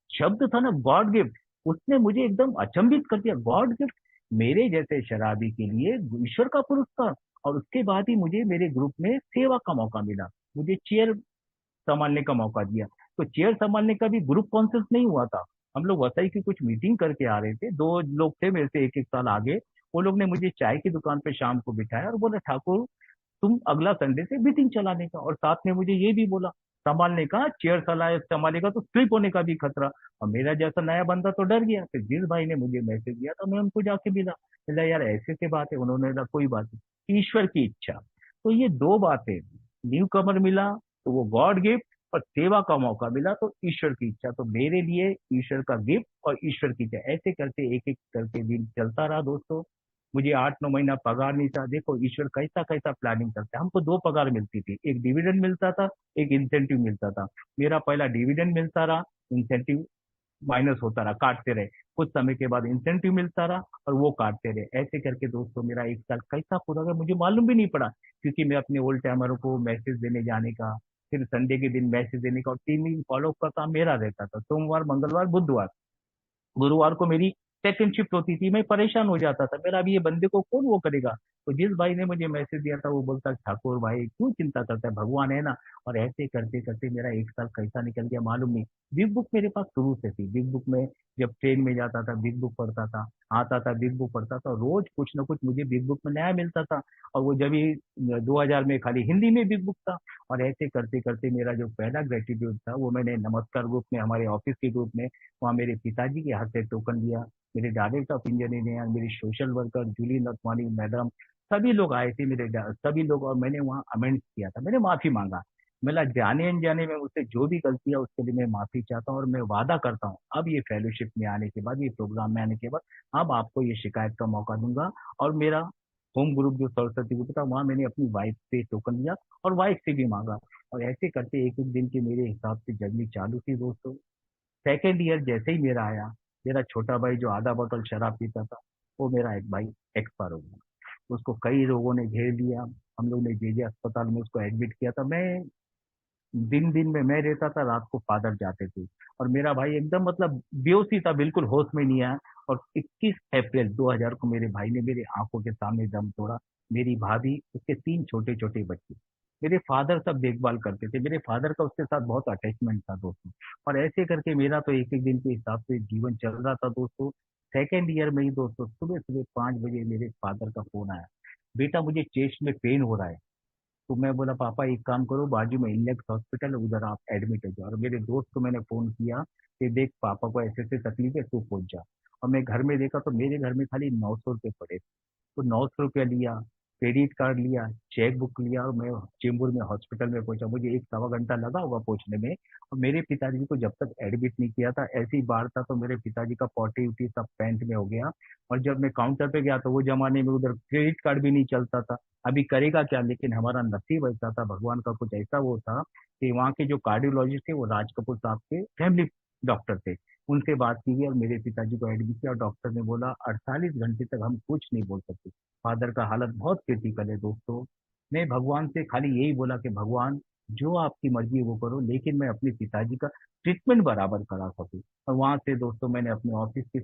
शब्द था ना गॉड गिफ्ट, उसने मुझे एकदम अचंभित कर दिया। गॉड गिफ्ट मेरे जैसे शराबी के लिए ईश्वर का पुरस्कार। और उसके बाद ही मुझे मेरे ग्रुप में सेवा का मौका मिला, मुझे चेयर संभालने का मौका दिया। तो चेयर संभालने का भी ग्रुप कॉन्फ्रेंस नहीं हुआ था, हम लोग वसई की कुछ मीटिंग करके आ रहे थे, दो लोग थे मेरे से एक एक साल आगे। वो लोग ने मुझे चाय की दुकान पे शाम को बिठाया और बोला ठाकुर तुम अगला संडे से मीटिंग चलाने का। और साथ में मुझे ये भी बोला संभालने का, चेयर संभालेगा तो स्लिप होने का भी खतरा। और मेरा जैसा नया बंदा तो डर गया। फिर जिस भाई ने मुझे मैसेज दिया था मैं उनको जाके मिला, मिला यार ऐसे से बात है। उन्होंने कहा कोई बात नहीं, ईश्वर की इच्छा। तो ये दो बातें, न्यू कमर मिला तो वो गॉड गिफ्ट, और सेवा का मौका मिला तो ईश्वर की इच्छा। तो मेरे लिए ईश्वर का गिफ्ट और ईश्वर की इच्छा, ऐसे करके एक एक करके दिन चलता रहा दोस्तों। मुझे 8-9 महीना पगार नहीं था। देखो ईश्वर कैसा कैसा प्लानिंग करता है। हमको दो पगार मिलती थी, एक डिविडेंड मिलता था, एक इंसेंटिव मिलता था। मेरा पहला डिविडेंड मिलता रहा, इंसेंटिव माइनस होता रहा, काटते रहे। कुछ समय के बाद इंसेंटिव मिलता रहा और वो काटते रहे। ऐसे करके दोस्तों मेरा एक साल कैसा पूरा गया मुझे मालूम भी नहीं पड़ा, क्योंकि मैं अपने ओल्ड टाइमरों को मैसेज देने जाने का, फिर संडे के दिन मैसेज देने का और 3 दिन फॉलो का काम मेरा रहता था, सोमवार मंगलवार बुधवार। गुरुवार को मेरी सेकंड शिफ्ट होती थी। मैं परेशान हो जाता था, मेरा अभी ये बंदे को कौन वो करेगा। तो जिस भाई ने मुझे मैसेज दिया था वो बोलता, ठाकुर भाई क्यों चिंता करता है, भगवान है ना। और ऐसे करते करते मेरा एक साल कैसा निकल गया मालूम नहीं। बिग बुक मेरे पास शुरू से थी। बिग बुक में जब ट्रेन में जाता था बिग बुक पढ़ता था, आता था बिग बुक पढ़ता था, रोज कुछ ना कुछ मुझे बिग बुक में नया मिलता था। और वो जब ही 2000 में खाली हिंदी में बिग बुक था। और ऐसे करते करते मेरा जो पहला ग्रेटिट्यूड था वो मैंने नमस्कार ग्रुप में, हमारे ऑफिस के ग्रुप में, वहाँ मेरे पिताजी के हाथ से टोकन लिया। मेरे डायरेक्टर ऑफ इंजीनियरिंग, मेरी social worker Julie Nathwani madam, सभी लोग आए थे सभी लोग, और मैंने वहाँ अमेंड किया था, मैंने माफी मांगा। मेरा जाने अनजाने में मुझसे जो भी गलती है उसके लिए मैं माफी चाहता हूँ, और मैं वादा करता हूँ अब ये फेलोशिप में आने के बाद, ये प्रोग्राम में आने के बाद अब आपको ये शिकायत का मौका दूंगा। और मेरा होम ग्रुप जो सरस्वती ग्रुप था वहाँ मैंने अपनी वाइफ से टोकन लिया और वाइफ से भी मांगा। और ऐसे करते एक एक दिन की मेरे हिसाब से जर्नी चालू थी दोस्तों। सेकेंड ईयर जैसे ही मेरा आया, मेरा छोटा भाई जो आधा बोतल शराब पीता था, वो मेरा एक भाई एक्सपायर हो गया। उसको कई लोगों ने घेर लिया। हम लोग ने जेजे अस्पताल में उसको एडमिट किया था। मैं दिन दिन में मैं रहता था, रात को फादर जाते थे। और मेरा भाई एकदम मतलब बेहोश ही था, बिल्कुल होश में नहीं आया। और 21 अप्रैल 2000 को मेरे भाई ने मेरे आंखों के सामने दम तोड़ा। मेरी भाभी, उसके 3 छोटे छोटे बच्चे, मेरे फादर सब देखभाल करते थे। मेरे फादर का उसके साथ बहुत अटैचमेंट था दोस्तों। और ऐसे करके मेरा तो एक एक दिन के हिसाब से जीवन चल रहा था दोस्तों। सेकेंड ईयर में ही दोस्तों सुबह सुबह 5 बजे मेरे फादर का फोन आया, बेटा मुझे चेस्ट में पेन हो रहा है। तो मैं बोला पापा एक काम करो, बाजू में इलेक्स हॉस्पिटल है, उधर आप एडमिट हो जाओ। और मेरे दोस्त को मैंने फोन किया कि देख पापा को ऐसे ऐसे तकलीफ है, तू पहुंच जा। और मैं घर में देखा तो मेरे घर में खाली 900 रुपये पड़े। तो 900 रुपया लिया, क्रेडिट कार्ड लिया, चेक बुक लिया, और मैं चेंबूर में हॉस्पिटल में पहुंचा। मुझे एक सवा घंटा लगा होगा पहुंचने में। और मेरे पिताजी को जब तक एडमिट नहीं किया था, ऐसी बार था तो मेरे पिताजी का पॉटी उटी सब पैंट में हो गया। और जब मैं काउंटर पे गया तो वो जमाने में उधर क्रेडिट कार्ड भी नहीं चलता था। अभी करेगा क्या, लेकिन हमारा नसीब ऐसा था, भगवान का कुछ ऐसा वो था कि वहाँ के जो कार्डियोलॉजिस्ट थे वो राज कपूर साहब के फैमिली डॉक्टर थे। उनसे बात की और मेरे पिताजी को एडमिट किया, और डॉक्टर ने बोला 48 घंटे तक हम कुछ नहीं बोल सकते, फादर का हालत बहुत क्रिटिकल है दोस्तों। मैं भगवान से खाली यही बोला कि भगवान जो आपकी मर्जी है वो करो, लेकिन मैं अपने पिताजी का ट्रीटमेंट बराबर करा सकूं। और वहां से दोस्तों मैंने अपने ऑफिस के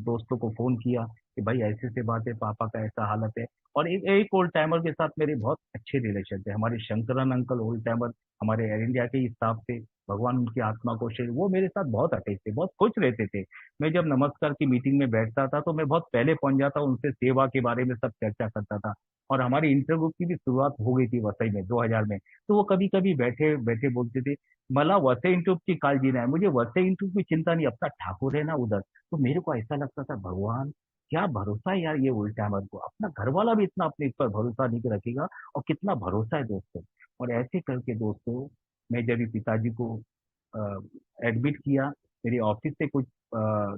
दोस्तों को फोन किया कि भाई ऐसे ऐसे बात है, पापा का ऐसा हालत है। और एक एक ओल्ड टाइमर के साथ मेरे बहुत अच्छे रिलेशन थे, हमारे शंकरन अंकल ओल्ड टाइमर, हमारे एयर इंडिया के स्टाफ थे। भगवान उनकी आत्मा को शेर, वो मेरे साथ बहुत अटैच थे, बहुत खुश रहते थे। मैं जब नमस्कार की मीटिंग में बैठता था तो मैं बहुत पहले पहुंच जाता, उनसे सेवा के बारे में सब चर्चा करता था। और हमारी इंटरव्यू की भी शुरुआत हो गई थी वसई में 2000 में। तो वो कभी कभी बैठे बैठे बोलते थे, मला वसई इंटरव्यू की काळजी नाही, मुझे वसई इंटरव्यू की चिंता नहीं, अपना ठाकुर है ना उधर। तो मेरे को ऐसा लगता था, भगवान क्या भरोसा है यार ये उल्टा मत को, अपना घर वाला भी इतना अपने इस पर भरोसा नहीं रखेगा, और कितना भरोसा है दोस्तों। और ऐसे करके दोस्तों मैं जब भी पिताजी को एडमिट किया, मेरे ऑफिस से कुछ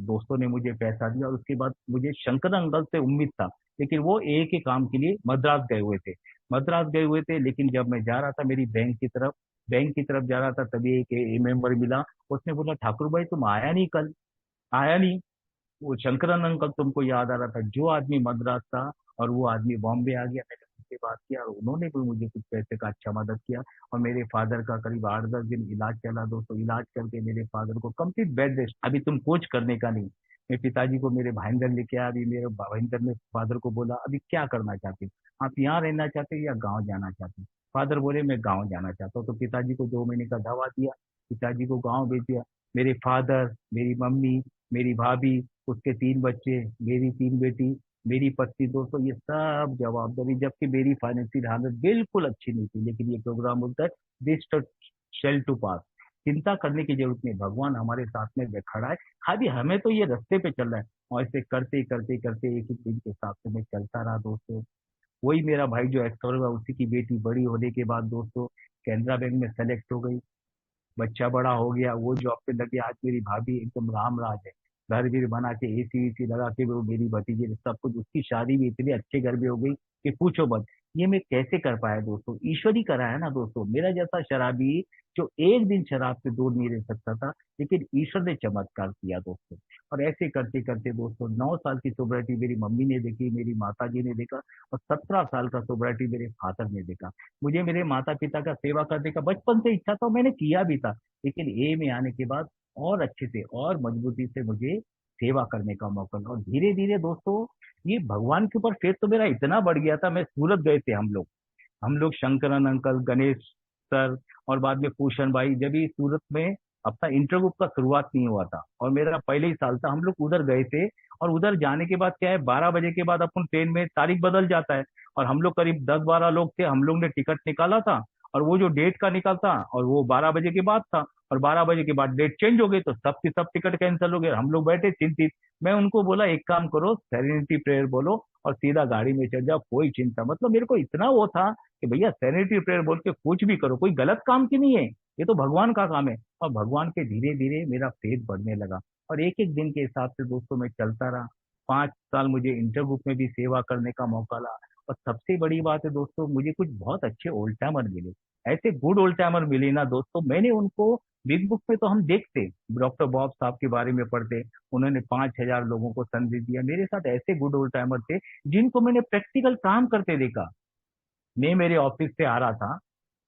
दोस्तों ने मुझे पैसा दिया, और उसके बाद मुझे शंकर अंकल से उम्मीद था, लेकिन वो एक ही काम के लिए मद्रास गए हुए थे। मद्रास गए हुए थे, लेकिन जब मैं जा रहा था मेरी बैंक की तरफ जा रहा था, तभी एक मेंबर मिला। उसने बोला, ठाकुर भाई तुम आया नहीं कल, आया नहीं। वो शंकरन अंकल तुमको याद आ रहा था, जो आदमी मद्रास था और वो आदमी बॉम्बे आ गया। मैंने उनसे बात किया और उन्होंने भी मुझे कुछ पैसे का अच्छा मदद किया। और मेरे फादर का करीब 8-10 दिन इलाज चला दोस्तों। इलाज करके मेरे फादर को कंप्लीट बेड रेस्ट, अभी तुम कुछ करने का नहीं। मैं पिताजी को मेरे भाईंदर लेके आया। अभी मेरे भाईंदर ने फादर को बोला, अभी क्या करना चाहते हो, आप यहाँ रहना चाहते हो या गाँव जाना चाहते हो। फादर बोले, मैं गाँव जाना चाहता हूँ। तो पिताजी को 2 महीने का दवा दिया, पिताजी को गाँव भेज दिया। मेरे फादर, मेरी मम्मी, मेरी भाभी, उसके 3 बच्चे, मेरी 3 बेटी, मेरी पत्नी, दोस्तों ये सब जवाबदारी, जबकि मेरी फाइनेंशियल हालत बिल्कुल अच्छी नहीं थी, लेकिन ये प्रोग्राम बोलता है दिस शेल टू पास। चिंता करने की जरूरत नहीं, भगवान हमारे साथ में खड़ा है, खाली हमें तो ये रास्ते पे चल रहा है। और ऐसे करते करते करते एक एक दिन के हिसाब से मैं चलता रहा दोस्तों। वही मेरा भाई जो एक्टर हुआ, उसी की बेटी बड़ी होने के बाद दोस्तों कैनरा बैंक में सेलेक्ट हो गई, बच्चा बड़ा हो गया, वो जॉब पे लगे, आज मेरी भाभी एकदम राम राज है। घर भी बना के एसी वीसी लगा के वो मेरी भतीजी ने सब कुछ, उसकी शादी भी इतने अच्छे घर में हो गई कि पूछो मत। ये मैं कैसे कर पाया दोस्तों? ईश्वर ही करा है ना दोस्तों। मेरा जैसा शराबी जो एक दिन शराब से दूर नहीं रह सकता था, लेकिन ईश्वर ने चमत्कार किया दोस्तों। और ऐसे करते करते दोस्तों 9 साल की सोब्रिटी मेरी मम्मी ने देखी, मेरी माता जी ने देखा, और 17 साल का सोब्रिटी मेरे फादर ने देखा। मुझे मेरे माता पिता का सेवा करने का बचपन से इच्छा था और मैंने किया भी था, लेकिन ए में आने के बाद और अच्छे से और मजबूती से मुझे सेवा करने का मौका मिला। और धीरे धीरे दोस्तों ये भगवान के ऊपर फेथ तो मेरा इतना बढ़ गया था। मैं सूरत गए थे हम लोग शंकरन अंकल, गणेश सर, और बाद में पूषण भाई, जब भी सूरत में अपना इंटर ग्रुप का शुरुआत नहीं हुआ था और मेरा पहले ही साल था, हम लोग उधर गए थे। और उधर जाने के बाद क्या है, 12 बजे के बाद अपन ट्रेन में तारीख बदल जाता है, और हम लोग करीब 10-12 लोग थे। हम लोग ने टिकट निकाला था, और वो जो डेट का निकलता और वो 12 बजे के बाद था, और 12 बजे के बाद डेट चेंज हो गई, तो सबकी सब टिकट कैंसिल हो गए। हम लोग बैठे चिंतित। मैं उनको बोला एक काम करो, सेरेनिटी प्रेयर बोलो और सीधा गाड़ी में चल जाओ, कोई चिंता, मतलब मेरे को इतना वो था कि भैया सेरेनिटी प्रेयर बोल के कुछ भी करो, कोई गलत काम की नहीं है, ये तो भगवान का काम है। और भगवान के धीरे धीरे मेरा फेथ बढ़ने लगा, और एक एक दिन के हिसाब से दोस्तों मैं चलता रहा। 5 साल मुझे इंटर ग्रुप में भी सेवा करने का मौका लगा। और सबसे बड़ी बात है दोस्तों, मुझे कुछ बहुत अच्छे ओल्ड टाइमर मिले। ऐसे गुड ओल्ड टाइमर मिले ना दोस्तों, मैंने उनको बिग बुक में तो हम देखते, डॉक्टर बॉब साहब के बारे में पढ़ते, उन्होंने 5,000 लोगों को संदेश दिया। मेरे साथ ऐसे गुड ओल्ड टाइमर थे जिनको मैंने प्रैक्टिकल काम करते देखा। मैं मेरे ऑफिस से आ रहा था,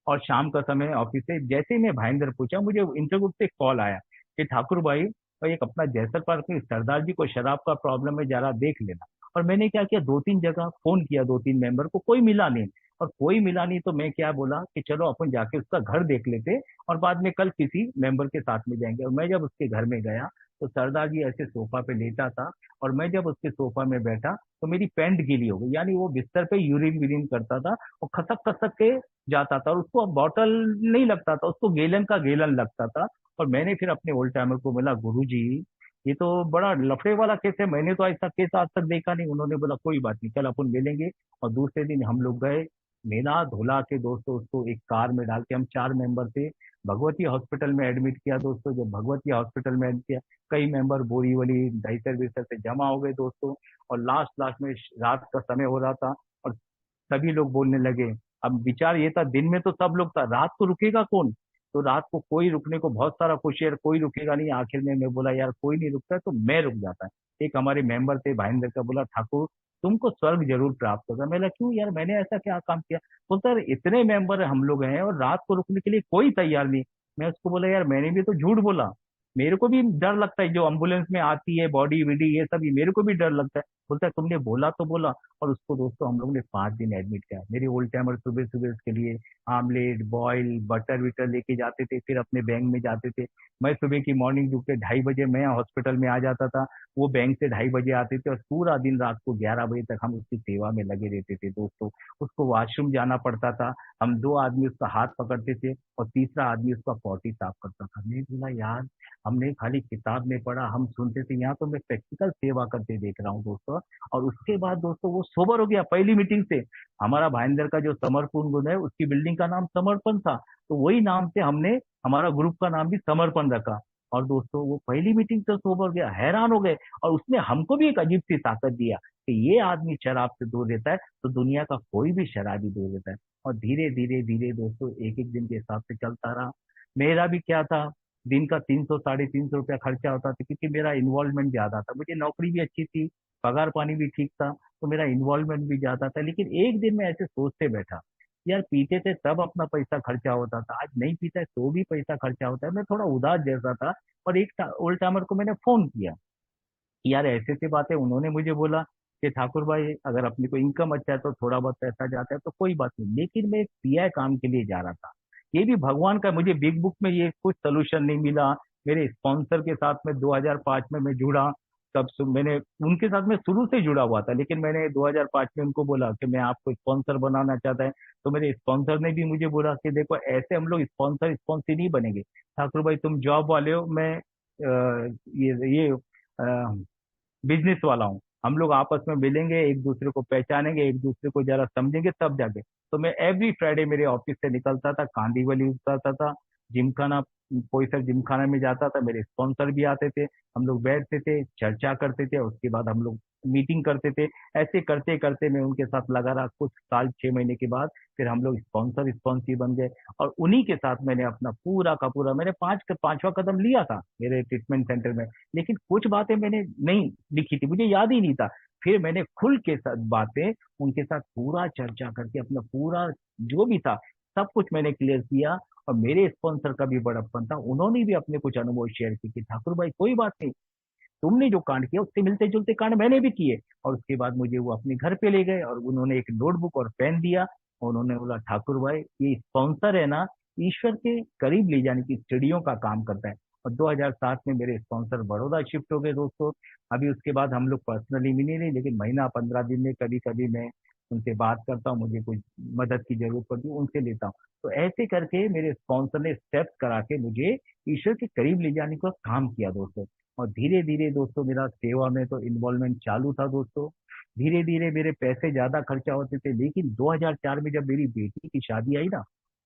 और शाम का समय ऑफिस से जैसे ही मैं भाईंदर पूछा, मुझे इंटरव्यू से कॉल आया कि ठाकुर भाई, और एक अपना जैसर पार्क में सरदार जी को शराब का प्रॉब्लम है, जरा देख लेना। और मैंने क्या किया, 2-3 जगह फोन किया, 2-3 मेंबर को, कोई मिला नहीं। और कोई मिला नहीं तो मैं क्या बोला कि चलो अपन जाके उसका घर देख लेते, और बाद में कल किसी मेंबर के साथ में जाएंगे। और मैं जब उसके घर में गया, तो सरदार जी ऐसे सोफा पे लेटा था, और मैं जब उसके सोफा में बैठा तो मेरी पैंट गीली हो गई, यानी वो बिस्तर पे यूरिन विरिन करता था, और खसक खसक के जाता था, और उसको अब बॉटल नहीं लगता था, उसको गैलन का गैलन लगता था। और मैंने फिर अपने ओल्ड टाइमर को बोला, गुरु जी ये तो बड़ा लफड़े वाला केस है, मैंने तो ऐसा केस आज तक देखा नहीं। उन्होंने बोला कोई बात नहीं, कल अपन मिलेंगे। और दूसरे दिन हम लोग गए, मेला धुला के दोस्तों उसको एक कार में डाल के, हम 4 मेंबर थे, भगवती हॉस्पिटल में एडमिट किया दोस्तों। जब भगवती हॉस्पिटल में एडमिट किया, कई मेंबर बोरीवली दहीसर बिस्तर से जमा हो गए दोस्तों। और लास्ट लास्ट में रात का समय हो रहा था, और सभी लोग बोलने लगे। अब विचार ये था, दिन में तो सब लोग था, रात को रुकेगा कौन? तो रात को कोई रुकने को बहुत सारा खुशी, यार कोई रुकेगा नहीं। आखिर में मैं बोला यार कोई नहीं रुकता है, तो मैं रुक जाता है। एक हमारे मेंबर थे भाईंदर का, बोला ठाकुर तुमको स्वर्ग जरूर प्राप्त होगा। मैं बोला क्यों यार, मैंने ऐसा क्या काम किया? बोलता यार इतने मेंबर हम लोग हैं और रात को रुकने के लिए कोई तैयार नहीं। मैं उसको बोला यार मैंने भी तो झूठ बोला, मेरे को भी डर लगता है, जो एम्बुलेंस में आती है बॉडी वीडी ये सब, ये मेरे को भी डर लगता है। बोलता है तुमने बोला तो बोला। और उसको दोस्तों हम लोग ने 5 दिन एडमिट किया। मेरे ओल्ड टाइमर सुबह सुबह उसके लिए आमलेट बॉयल बटर विटर लेके जाते थे, फिर अपने बैंक में जाते थे। मैं सुबह की मॉर्निंग ड्यूटी 2:30 बजे मैं हॉस्पिटल में आ जाता था, वो बैंक से 2:30 बजे आते थे, और पूरा दिन रात को 11 बजे तक हम उसकी सेवा में लगे रहते थे दोस्तों। उसको वॉशरूम जाना पड़ता था, हम 2 आदमी उसका हाथ पकड़ते थे, और तीसरा आदमी उसका पॉटी साफ करता था। मैं बोला यार हमने खाली किताब में पढ़ा, हम सुनते थे, यहाँ तो मैं प्रैक्टिकल सेवा करते देख रहा हूँ दोस्तों। और उसके बाद दोस्तों वो सोबर हो गया पहली मीटिंग से। हमारा भाईंदर का जो समर्पण गुण है, उसकी बिल्डिंग का नाम समर्पण था, तो वही नाम से हमने हमारा ग्रुप का नाम भी समर्पण रखा। और दोस्तों वो पहली मीटिंग से सोबर गया, हैरान हो गए। और उसने हमको भी एक अजीब सी ताकत दिया कि ये आदमी शराब से दूर रहता है तो दुनिया का कोई भी शराबी दूर रहता है। और धीरे धीरे धीरे दोस्तों एक एक दिन के हिसाब से चलता रहा। मेरा भी क्या था, दिन का 300-350 रुपया खर्चा होता था, क्योंकि मेरा इन्वॉल्वमेंट ज्यादा था, मुझे नौकरी भी अच्छी थी, पगार पानी भी ठीक था, तो मेरा इन्वॉल्वमेंट भी ज्यादा था। लेकिन एक दिन मैं ऐसे सोचते बैठा, यार पीते थे तब अपना पैसा खर्चा होता था, आज नहीं पीता है तो भी पैसा खर्चा होता है। मैं थोड़ा उदास जैसा था, और एक ओल्ड टाइमर को मैंने फोन किया कि यार ऐसे ऐसी बात है। उन्होंने मुझे बोला कि ठाकुर भाई अगर अपनी को इनकम अच्छा है तो थोड़ा बहुत पैसा जाता है तो कोई बात नहीं, लेकिन मैं एक पीआई काम के लिए जा रहा था। ये भी भगवान का, मुझे बिग बुक में ये कुछ सोल्यूशन नहीं मिला। मेरे स्पॉन्सर के साथ में 2005 में मैं जुड़ा, तब से मैंने उनके साथ में शुरू से जुड़ा हुआ था, लेकिन मैंने 2005 में उनको बोला कि मैं आपको स्पॉन्सर बनाना चाहता है। तो मेरे स्पॉन्सर ने भी मुझे बोला कि देखो ऐसे हम लोग स्पॉन्सर स्पॉन्सर नहीं बनेंगे, ठाकुर भाई तुम जॉब वाले हो, मैं ये बिजनेस वाला हूँ, हम लोग आपस में मिलेंगे, एक दूसरे को पहचानेंगे, एक दूसरे को जरा समझेंगे तब जाके। तो मैं एवरी फ्राइडे मेरे ऑफिस से निकलता था, कांदीवली उतरता था, जिमखाना, कोई सर जिमखाना में जाता था, मेरे स्पॉन्सर भी आते थे, हम लोग बैठते थे, चर्चा करते थे, उसके बाद हम लोग मीटिंग करते थे। ऐसे करते करते मैं उनके साथ लगा रहा कुछ साल, 6 महीने के बाद फिर हम लोग स्पॉन्सर बन गए। और उन्हीं के साथ मैंने अपना पूरा का पूरा, मैंने पांचवा कदम लिया था मेरे ट्रीटमेंट सेंटर में। लेकिन कुछ बातें मैंने नहीं लिखी थी, मुझे याद ही नहीं था। फिर मैंने खुल के साथ बातें उनके साथ पूरा चर्चा करके अपना पूरा जो भी था सब कुछ मैंने क्लियर किया। और मेरे स्पॉन्सर का भी बड़प्पन था, उन्होंने भी अपने कुछ अनुभव शेयर किए कि ठाकुर भाई कोई बात नहीं, तुमने जो कांड किया उससे मिलते जुलते कांड मैंने भी किए। और उसके बाद मुझे वो अपने घर पे ले गए और उन्होंने एक नोटबुक और पेन दिया और उन्होंने बोला, ठाकुर भाई ये स्पॉन्सर है ना, ईश्वर के करीब ले जाने की सीढ़ियों का काम करता है। और 2007 में मेरे स्पॉन्सर बड़ौदा शिफ्ट हो गए दोस्तों। अभी उसके बाद हम लोग पर्सनली मिले नहीं, लेकिन महीना 15 दिन में कभी कभी मैं उनसे बात करता हूँ, मुझे कुछ मदद की जरूरत पड़ती है उनसे लेता हूँ। तो ऐसे करके मेरे स्पॉन्सर ने स्टेप्स करा के मुझे ईश्वर के करीब ले जाने का काम किया दोस्तों। और धीरे धीरे दोस्तों मेरा सेवा में तो इन्वॉल्वमेंट चालू था दोस्तों। धीरे धीरे मेरे पैसे ज्यादा खर्चा होते थे, लेकिन 2004 में जब मेरी बेटी की शादी आई ना,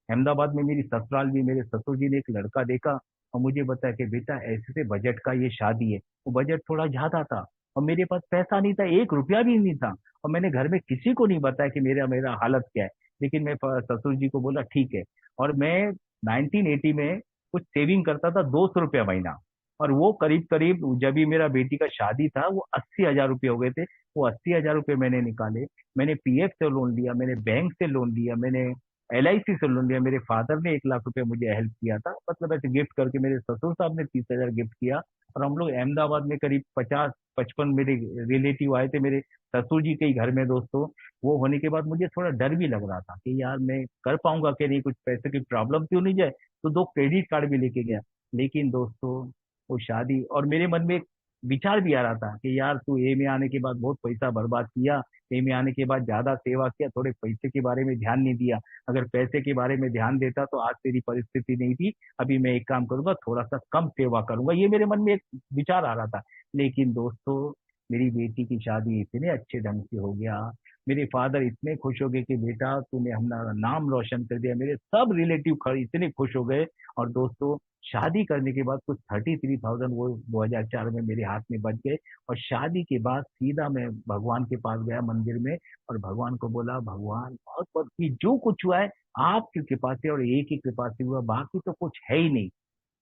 अहमदाबाद में मेरी ससुराल भी, मेरे ससुर जी ने एक लड़का देखा और मुझे बताया कि बेटा ऐसे से बजट का ये शादी है। वो बजट थोड़ा ज्यादा था और मेरे पास पैसा नहीं था, 1 रुपया भी नहीं था। और मैंने घर में किसी को नहीं बताया कि मेरा मेरा हालत क्या है। लेकिन मैं ससुर जी को बोला ठीक है। और मैं 1980 में कुछ सेविंग करता था, 200 रुपया महीना। और वो करीब करीब जब भी मेरा बेटी का शादी था वो 80 हजार रुपये हो गए थे। वो 80 हजार रुपये मैंने निकाले, मैंने पीएफ से लोन लिया, मैंने बैंक से लोन लिया, मैंने एलआईसी से लोन लिया। मेरे फादर ने 1 लाख रुपए मुझे हेल्प किया था, मतलब ऐसे गिफ्ट करके। मेरे ससुर साहब ने 30 हजार गिफ्ट किया। और हम लोग अहमदाबाद में करीब 50-55 मेरे रिलेटिव आए थे मेरे ससुर जी के ही घर में दोस्तों। वो होने के बाद मुझे थोड़ा डर भी लग रहा था कि यार मैं कर पाऊंगा कि नहीं, कुछ पैसे की प्रॉब्लम क्यों नहीं जाए। तो 2 क्रेडिट कार्ड भी लेके गया। लेकिन दोस्तों वो शादी, और मेरे मन में एक विचार भी आ रहा था कि यार तू ए में आने के बाद बहुत पैसा बर्बाद किया, ए में आने के बाद ज्यादा सेवा किया, थोड़े पैसे के बारे में ध्यान नहीं दिया। अगर पैसे के बारे में ध्यान देता तो आज तेरी परिस्थिति नहीं थी। अभी मैं एक काम करूंगा, थोड़ा सा कम सेवा करूंगा, ये मेरे मन में एक विचार आ रहा था। लेकिन दोस्तों मेरी बेटी की शादी इतने अच्छे ढंग से हो गया, मेरे फादर इतने खुश हो गए कि बेटा तूने हमारा नाम रोशन कर दिया, मेरे सब रिलेटिव खड़े इतने खुश हो गए। और दोस्तों शादी करने के बाद कुछ 33,000 वो 2004 में मेरे हाथ में बच गए। और शादी के बाद सीधा मैं भगवान के पास गया मंदिर में और भगवान को बोला, भगवान बहुत बहुत कि जो कुछ हुआ है आपकी कृपा से और एक ही कृपा से हुआ, बाकी तो कुछ है ही नहीं।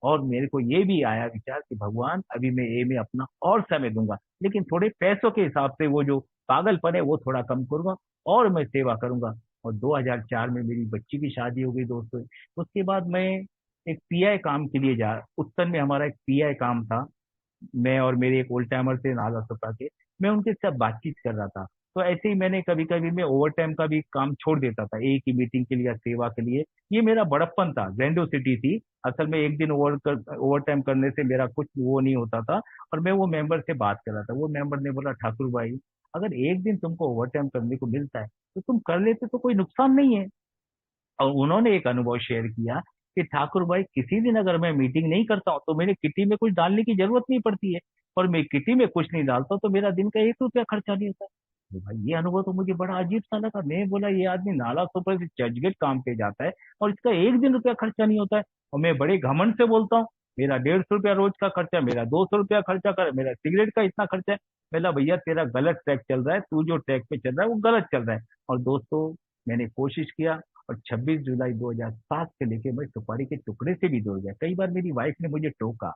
और मेरे को ये भी आया विचार कि भगवान अभी मैं ए में अपना और समय दूंगा, लेकिन थोड़े पैसों के हिसाब से वो जो पागलपन है वो थोड़ा कम करूंगा और मैं सेवा करूंगा। और 2004 में मेरी बच्ची की शादी हो गई दोस्तों। उसके बाद मैं एक पीआई काम के लिए जा, उत्तर में हमारा एक पीआई काम था। मैं और मेरे एक ओल्ड टाइमर थे नाला सोपा के, मैं उनके साथ बातचीत कर रहा था। तो ऐसे ही मैंने कभी कभी मैं ओवर टाइम का भी काम छोड़ देता था एक ही मीटिंग के लिए या सेवा के लिए। ये मेरा बड़प्पन था, ग्रैंडोसिटी थी। असल में एक दिन ओवर टाइम करने से मेरा कुछ वो नहीं होता था। और मैं वो मेंबर से बात कर रहा था, वो मेंबर ने बोला, ठाकुर भाई अगर एक दिन तुमको ओवर टाइम करने को मिलता है तो तुम कर लेते तो कोई नुकसान नहीं है। और उन्होंने एक अनुभव शेयर किया कि ठाकुर भाई किसी दिन अगर मैं मीटिंग नहीं करता हूँ तो मेरे किटी में कुछ डालने की जरूरत नहीं पड़ती है। और मैं किटी में कुछ नहीं डालता हूँ तो मेरा दिन का 1 रुपया खर्चा नहीं होता। तो भाई ये अनुभव तो मुझे बड़ा अजीब सा लगा। मैं बोला ये आदमी नाला सुपर से चर्चगेट काम पे जाता है और इसका एक दिन रुपया खर्चा नहीं होता है। और मैं बड़े घमंड से बोलता हूँ मेरा 150 रुपया रोज का खर्चा, मेरा 200 रुपया खर्चा कर, मेरा सिगरेट का इतना खर्चा है। बोला भैया तेरा गलत ट्रैक चल रहा है, तू जो ट्रैक पे चल रहा है वो गलत चल रहा है। और दोस्तों मैंने कोशिश किया और 26 जुलाई 2007 से लेके मैं सुपारी के टुकड़े से भी दूर गया। कई बार मेरी वाइफ ने मुझे टोका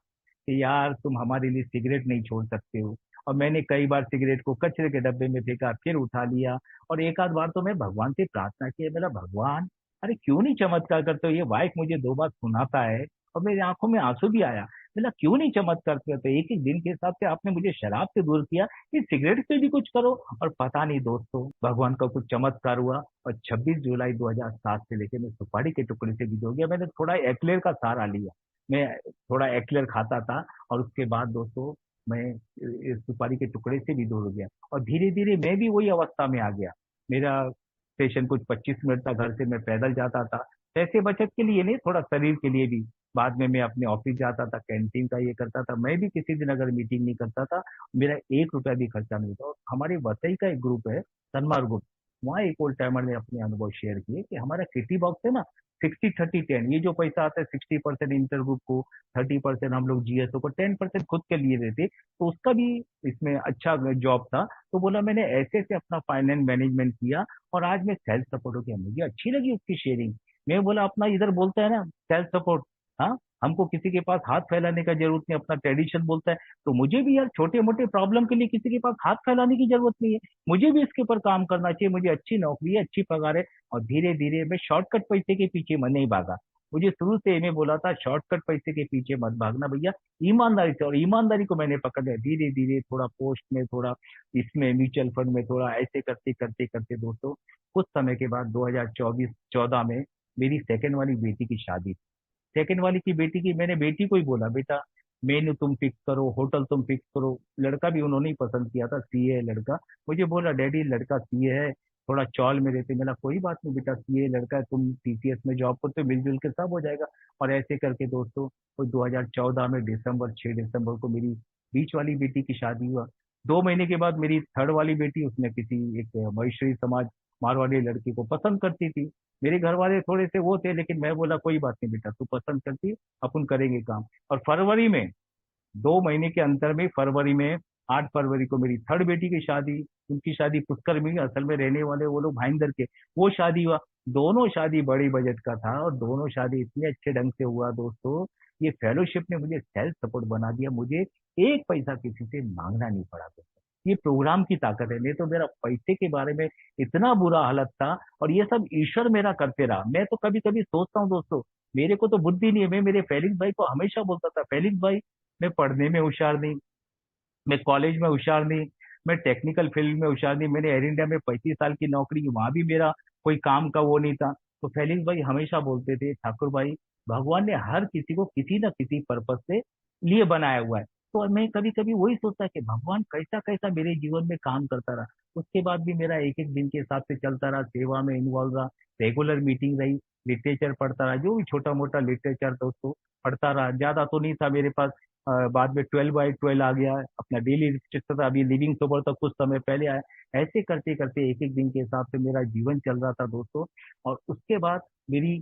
कि यार तुम हमारे लिए सिगरेट नहीं छोड़ सकते हो। और मैंने कई बार सिगरेट को कचरे के डब्बे में फेंका, फिर उठा लिया। और एक आध बार तो मैं भगवान से प्रार्थना की, मेरा भगवान अरे क्यों नहीं चमत्कार करते हो। ये वाइफ मुझे 2 बार सुनाता है और मेरी आंखों में आंसू भी आया। बोला क्यों नहीं चमत्कार करते, एक एक दिन के हिसाब से आपने मुझे शराब से दूर किया, ये सिगरेट से भी कुछ करो। और पता नहीं दोस्तों भगवान का कुछ चमत्कार हुआ और 26 जुलाई 2007 से लेके मैं सुपारी के टुकड़े से भी हो गया। मैंने थोड़ा एक्लेयर का सहारा लिया, मैं थोड़ा एक्लेयर खाता था। और उसके बाद दोस्तों मैं इस सुपारी के टुकड़े से भी दूर हो गया। और धीरे धीरे मैं भी वही अवस्था में आ गया। मेरा स्टेशन कुछ 25 मिनट था घर से, मैं पैदल जाता था, पैसे बचत के लिए नहीं, थोड़ा शरीर के लिए भी। बाद में मैं अपने ऑफिस जाता था, कैंटीन का ये करता था। मैं भी किसी दिन अगर मीटिंग नहीं करता था, मेरा 1 रुपया भी खर्चा नहीं होता। और हमारे वसई का एक ग्रुप है, सन्मार ग्रुप, वहाँ एक ओल्ड टाइमर ने अपने अनुभव शेयर किए कि हमारा किटी बॉक्स है ना, 60-30-10, ये जो पैसा आता है 60% इंटरग्रुप को, 30% हम लोग जीएसओ को, 10% खुद के लिए देते, तो उसका भी इसमें अच्छा जॉब था। तो बोला मैंने ऐसे से अपना फाइनेंस मैनेजमेंट किया और आज मैं सेल्फ सपोर्ट हो गया, मुझे अच्छी लगी उसकी शेयरिंग। मैं बोला अपना इधर बोलता है ना सेल्फ सपोर्ट, हाँ, हमको किसी के पास हाथ फैलाने का जरूरत नहीं, अपना ट्रेडिशन बोलता है, तो मुझे भी यार छोटे मोटे प्रॉब्लम के लिए किसी के पास हाथ फैलाने की जरूरत नहीं है, मुझे भी इसके ऊपर काम करना चाहिए, मुझे अच्छी नौकरी है, अच्छी पगार है। और धीरे धीरे मैं शॉर्टकट पैसे के पीछे मैं नहीं भागा। मुझे शुरू से इन्हें बोला था शॉर्टकट पैसे के पीछे मत भागना भैया, ईमानदारी से, और ईमानदारी को मैंने पकड़ लिया धीरे धीरे, थोड़ा पोस्ट में, थोड़ा इसमें म्यूचुअल फंड में, थोड़ा ऐसे करते करते करते दोस्तों, कुछ समय के बाद 2024-14 में मेरी सेकंड वाली बेटी की शादी। सेकंड वाली की बेटी की मैंने बेटी को ही बोला बेटा मेन्यू तुम फिक्स करो, होटल तुम फिक्स करो। लड़का भी उन्होंने ही पसंद किया था, सीए है लड़का। मुझे बोला डैडी लड़का सीए है, थोड़ा चौल में रहते। मेरा कोई बात नहीं बेटा, सीए लड़का है, तुम टीसीएस में जॉब करते हो, मिलजुल के सब हो जाएगा। और ऐसे करके दोस्तों, कोई 2014 में दिसंबर, 6 दिसंबर को मेरी बीच वाली बेटी की शादी हुआ। 2 महीने के बाद मेरी थर्ड वाली बेटी, उसने किसी एक महेश्वरी समाज मारवाड़ी लड़की को पसंद करती थी। मेरे घर वाले थोड़े से वो थे, लेकिन मैं बोला कोई बात नहीं बेटा, तू पसंद करती, अपन करेंगे काम। और फरवरी में, 2 महीने के अंतर में, फरवरी में 8 फरवरी को मेरी थर्ड बेटी की शादी। उनकी शादी पुष्कर में, असल में रहने वाले वो लोग भाईंदर के, वो शादी हुआ। दोनों शादी बड़ी बजट का था और दोनों शादी इतने अच्छे ढंग से हुआ दोस्तों। ये फेलोशिप ने मुझे सेल्फ सपोर्ट बना दिया, मुझे एक पैसा किसी से मांगना नहीं पड़ा दोस्तों। ये प्रोग्राम की ताकत है, नहीं तो मेरा पैसे के बारे में इतना बुरा हालत था। और ये सब ईश्वर मेरा करते रहा। मैं तो कभी कभी सोचता हूँ दोस्तों, मेरे को तो बुद्धि नहीं है। मैं मेरे फेलिक्स भाई को हमेशा बोलता था, फेलिक्स भाई मैं पढ़ने में होशियार नहीं, मैं कॉलेज में होशियार नहीं, मैं टेक्निकल फील्ड में होशियार नहीं, मैंने एयर इंडिया में 35 साल की नौकरी की, वहां भी मेरा कोई काम का वो नहीं था। तो फेलिक्स भाई हमेशा बोलते थे ठाकुर भाई, भगवान ने हर किसी को किसी न किसी पर्पज से लिए बनाया हुआ है। तो मैं कभी कभी वही सोचता कि भगवान कैसा कैसा मेरे जीवन में काम करता रहा। उसके बाद भी मेरा एक एक दिन के हिसाब से चलता रहा, सेवा में इन्वॉल्व रहा, रेगुलर मीटिंग रही, लिटरेचर पढ़ता रहा, जो भी छोटा मोटा लिटरेचर था उसको पढ़ता रहा। ज्यादा तो नहीं था मेरे पास। बाद में 12/12 आ गया, अपना डेली लिटरेचर था, अभी लिविंग सोबर तक कुछ समय पहले आया। ऐसे करते करते एक एक दिन के हिसाब से मेरा जीवन चल रहा था दोस्तों। और उसके बाद मेरी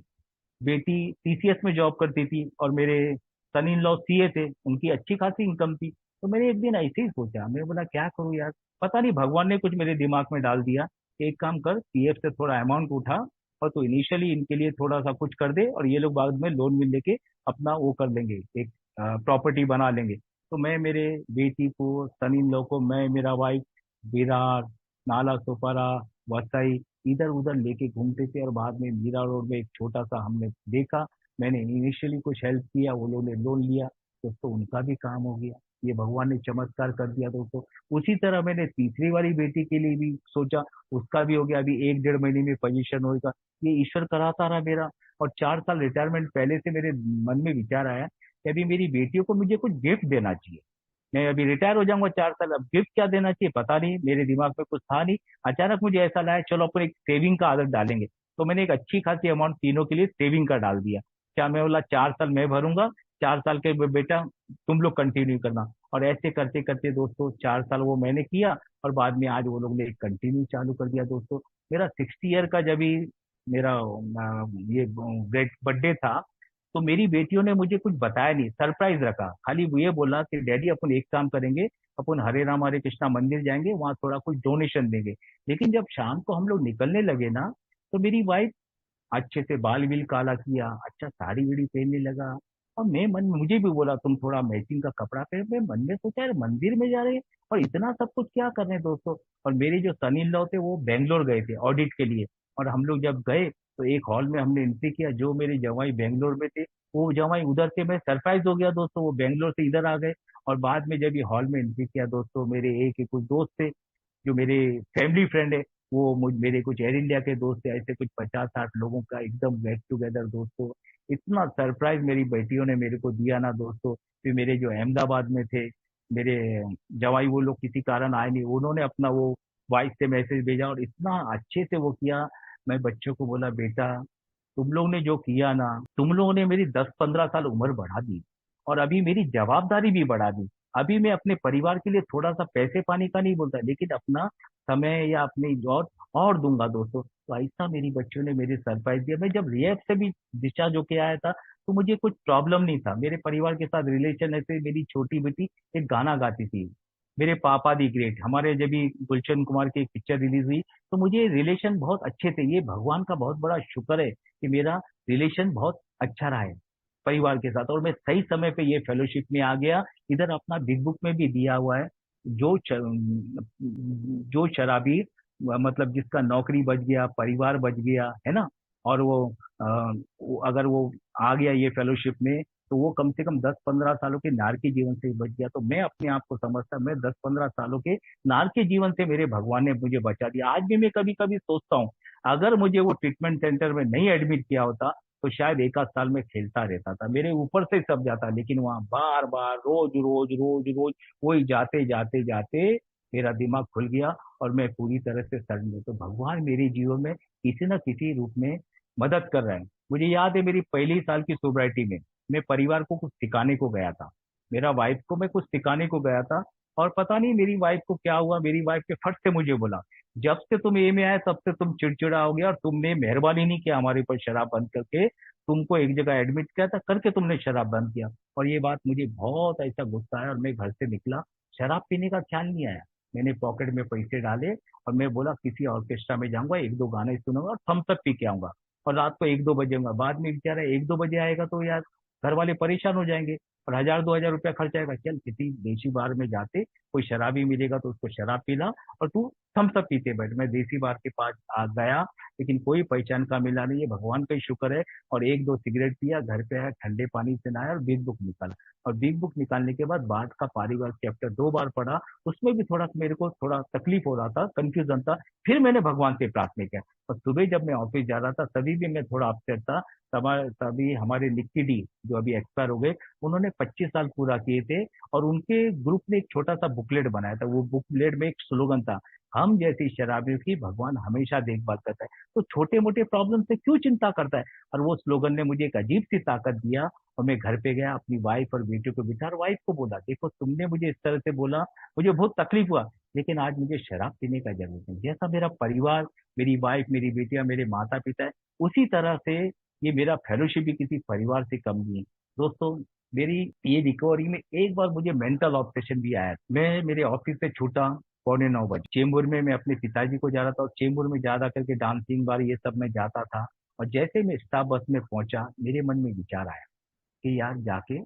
बेटी टीसीएस में जॉब करती थी और मेरे सन इन लॉ सीए थे, उनकी अच्छी खासी इनकम थी। तो मैंने एक दिन ऐसे ही सोचा, मैं बोला क्या करूँ यार, पता नहीं भगवान ने कुछ मेरे दिमाग में डाल दिया कि एक काम कर, पीएफ से थोड़ा अमाउंट उठा और तो इनिशियली इनके लिए थोड़ा सा कुछ कर दे, और ये लोग बाद में लोन मिल लेके अपना वो कर लेंगे, एक प्रॉपर्टी बना लेंगे। तो मैं मेरे बेटी को, सन इन लॉ को, मैं मेरा वाइफ विरार, नाला सोपारा, वसई, इधर उधर लेके घूमते थे। और बाद में मीरा रोड में एक छोटा सा हमने देखा, मैंने इनिशियली कुछ हेल्प किया, वो लोगों ने लोन लिया, दोस्तों उनका भी काम हो गया। ये भगवान ने चमत्कार कर दिया दोस्तों। उसी तरह मैंने तीसरी वाली बेटी के लिए भी सोचा, उसका भी हो गया, अभी 1 डेढ़ महीने में पोजीशन होगा। ये ईश्वर कराता रहा मेरा। और 4 साल रिटायरमेंट पहले से मेरे मन में विचार आया कि अभी मेरी बेटियों को मुझे कुछ गिफ्ट देना चाहिए। मैं अभी रिटायर हो जाऊंगा 4 साल, अब गिफ्ट क्या देना चाहिए पता नहीं, मेरे दिमाग में कुछ था नहीं। अचानक मुझे ऐसा लगा चलो अपन एक सेविंग का आदत डालेंगे। तो मैंने एक अच्छी खासी अमाउंट तीनों के लिए सेविंग का डाल दिया। क्या, मैं बोला 4 साल मैं भरूंगा, 4 साल के बेटा तुम लोग कंटिन्यू करना। और ऐसे करते करते दोस्तों 4 साल वो मैंने किया, और बाद में आज वो लोग ने कंटिन्यू चालू कर दिया दोस्तों। मेरा 60 ईयर का जब भी मेरा ये ग्रेट बर्थडे था, तो मेरी बेटियों ने मुझे कुछ बताया नहीं, सरप्राइज रखा। खाली वो ये बोला कि डैडी अपन एक काम करेंगे, अपन हरे राम हरे कृष्णा मंदिर जाएंगे, वहां थोड़ा कुछ डोनेशन देंगे। लेकिन जब शाम को हम लोग निकलने लगे ना, तो मेरी वाइफ अच्छे से बाल बिल काला किया, अच्छा साड़ी वीड़ी पहनने लगा। और मैं मन मुझे भी बोला तुम थोड़ा मैचिंग का कपड़ा पहन। मैं मन में सोचा यार मंदिर में जा रहे हैं और इतना सब कुछ क्या कर रहे हैं दोस्तों। और मेरे जो सन इन लॉ थे वो बेंगलोर गए थे ऑडिट के लिए। और हम लोग जब गए तो एक हॉल में हमने एंट्री किया, जो मेरे जवाई बेंगलोर में थे वो जवाई उधर से, मैं सरप्राइज हो गया दोस्तों, वो बेंगलोर से इधर आ गए। और बाद में जब ये हॉल में एंट्री किया दोस्तों, मेरे एक कुछ दोस्त थे जो मेरे फैमिली फ्रेंड है, वो मेरे कुछ एयर इंडिया के दोस्त थे, ऐसे कुछ 50-60 लोगों का एकदम गेट टुगेदर दोस्तों। इतना सरप्राइज मेरी बेटियों ने मेरे को दिया ना दोस्तों। फिर मेरे जो अहमदाबाद में थे मेरे जवाई, वो लोग किसी कारण आए नहीं, उन्होंने अपना वो वॉइस से मैसेज भेजा और इतना अच्छे से वो किया। मैं बच्चों को बोला बेटा तुम लोग ने जो किया ना, तुम लोगों ने मेरी 10-15 साल उम्र बढ़ा दी और अभी मेरी जवाबदारी भी बढ़ा दी। अभी मैं अपने परिवार के लिए थोड़ा सा पैसे पानी का नहीं बोलता, लेकिन अपना समय या अपनी और दूंगा दोस्तों। तो ऐसा मेरी बच्चियों ने मेरे सरप्राइज दिया। मैं जब रिएप से भी डिस्चार्ज होके आया था, तो मुझे कुछ प्रॉब्लम नहीं था। मेरे परिवार के साथ रिलेशन ऐसे, मेरी छोटी बेटी एक गाना गाती थी, मेरे पापा दी ग्रेट, हमारे जब भी गुलशन कुमार की एक पिक्चर रिलीज हुई, तो मुझे रिलेशन बहुत अच्छे थे। ये भगवान का बहुत बड़ा शुक्र है कि मेरा रिलेशन बहुत अच्छा रहा है परिवार के साथ, और मैं सही समय पे ये फेलोशिप में आ गया। इधर अपना बिग बुक में भी दिया हुआ है, जो जो शराबी, मतलब जिसका नौकरी बच गया, परिवार बच गया है ना, और अगर वो आ गया ये फेलोशिप में, तो वो कम से कम 10-15 सालों के नारकी जीवन से बच गया। तो मैं अपने आप को समझता, मैं 10-15 सालों के नारकी जीवन से मेरे भगवान ने मुझे बचा दिया। आज भी मैं कभी कभी सोचता हूँ, अगर मुझे वो ट्रीटमेंट सेंटर में नहीं एडमिट किया होता, तो शायद एक आध साल में खेलता रहता था, मेरे ऊपर से सब जाता। लेकिन वहां बार बार रोज रोज रोज रोज वही जाते जाते जाते मेरा दिमाग खुल गया, और मैं पूरी तरह से सड़ गया। तो भगवान मेरे जीवन में किसी न किसी रूप में मदद कर रहे हैं। मुझे याद है मेरी पहली साल की सोसाइटी में मैं परिवार को कुछ सिखाने को गया था, मेरा वाइफ को मैं कुछ सिखाने को गया था। और पता नहीं मेरी वाइफ को क्या हुआ, मेरी वाइफ के फट से मुझे बोला, जब से तुम ए में आए तब से तुम चिड़चिड़ा हो गया, और तुमने मेहरबानी नहीं किया हमारे ऊपर शराब बंद करके, तुमको एक जगह एडमिट किया था करके तुमने शराब बंद किया। और ये बात मुझे बहुत ऐसा गुस्सा आया, और मैं घर से निकला, शराब पीने का ख्याल नहीं आया। मैंने पॉकेट में पैसे डाले, और मैं बोला किसी ऑर्केस्ट्रा में जाऊंगा, एक दो गाने सुनूंगा और थम्स अप पी के आऊंगा, और रात को 1-2 बजे आऊंगा। बाद में बेचारा 1-2 बजे आएगा तो यार घर वाले परेशान हो जाएंगे, और 1000-2000 रुपया खर्च आएगा। चल किसी देसी बार में जाते, कोई शराबी मिलेगा तो उसको शराब पिला, और तू थम्स अप पीते बैठ। मैं देसी बार के पास आ गया, लेकिन कोई पहचान का मिला नहीं, ये भगवान का ही शुक्र है। और एक दो सिगरेट पिया, घर पे आया, ठंडे पानी से नहाया, और बिग बुक निकाला। और बिग बुक निकालने के बाद बाद का पारिवारिक चैप्टर 2 बार पढ़ा, उसमें भी थोड़ा मेरे को थोड़ा तकलीफ हो रहा था, कंफ्यूजन था। फिर मैंने भगवान से प्रार्थना किया, और सुबह जब मैं ऑफिस जा रहा था तभी भी मैं थोड़ा अपसेट था। तभी हमारे निक्की डी जो अभी एक्सपायर हो गए, उन्होंने 25 साल पूरा किए थे, और उनके ग्रुप ने एक छोटा सा बुकलेट बनाया था। वो बुकलेट में एक स्लोगन था, हम जैसी शराबियों की भगवान हमेशा देखभाल करता है, तो छोटे मोटे प्रॉब्लम से क्यों चिंता करता है। और वो स्लोगन ने मुझे एक अजीब सी ताकत दिया। और मैं घर पे गया, अपनी वाइफ और बेटी को बिठा, और वाइफ को बोला, देखो तुमने मुझे इस तरह से बोला, मुझे बहुत तकलीफ हुआ, लेकिन आज मुझे शराब पीने का जरूरत नहीं। जैसा मेरा परिवार, मेरी वाइफ, मेरी बेटियां, मेरे माता पिता है, उसी तरह से ये मेरा फेलोशिप भी किसी परिवार से कम नहीं है। दोस्तों, मेरी ये रिकवरी में एक बार मुझे मेंटल ऑब्सेशन भी आया। मैं मेरे ऑफिस से छूटा 9:45 चेंबूर में, मैं अपने पिताजी को जा रहा था, और चेंबूर में ज्यादा करके डांसिंग बार ये सब में जाता था। और जैसे मैं स्टाफ बस में पहुंचा, मेरे मन में विचार आया कि यार जाके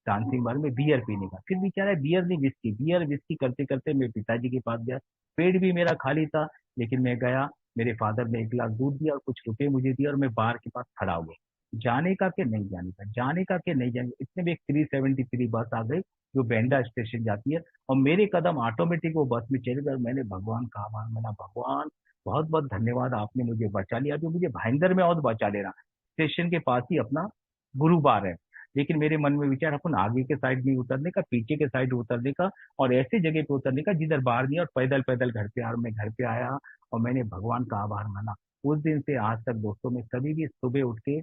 डांसिंग बार में बियर पीने का। फिर विचार है बियर नहीं विस्की, बियर विस्की करते करते मैं पिताजी के पास गया। पेट भी मेरा खाली था, लेकिन मैं गया, मेरे फादर ने 1 गिलास दूध दिया और कुछ रुपए मुझे दिए, और मैं बार के पास खड़ा हो गया। जाने का कि नहीं जाने का, जाने का कि नहीं जाने, इतने में एक 373 बस आ गई, जो बैंडा स्टेशन जाती है। और मेरे कदम ऑटोमेटिक वो बस में चले गए, और मैंने भगवान का आभार माना, भगवान बहुत बहुत धन्यवाद, आपने मुझे बचा लिया। अभी मुझे भाईंदर में और बचा लेना, स्टेशन के पास ही अपना गुरु बार है। लेकिन मेरे मन में विचार, अपन आगे के साइड नहीं उतरने का, पीछे के साइड उतरने का, और ऐसे जगह पे उतरने का जिधर बाहर नहीं, और पैदल पैदल घर पे आ, और मैं घर पे आया, और मैंने भगवान का आभार माना। उस दिन से आज तक दोस्तों, मैं कभी भी सुबह उठ के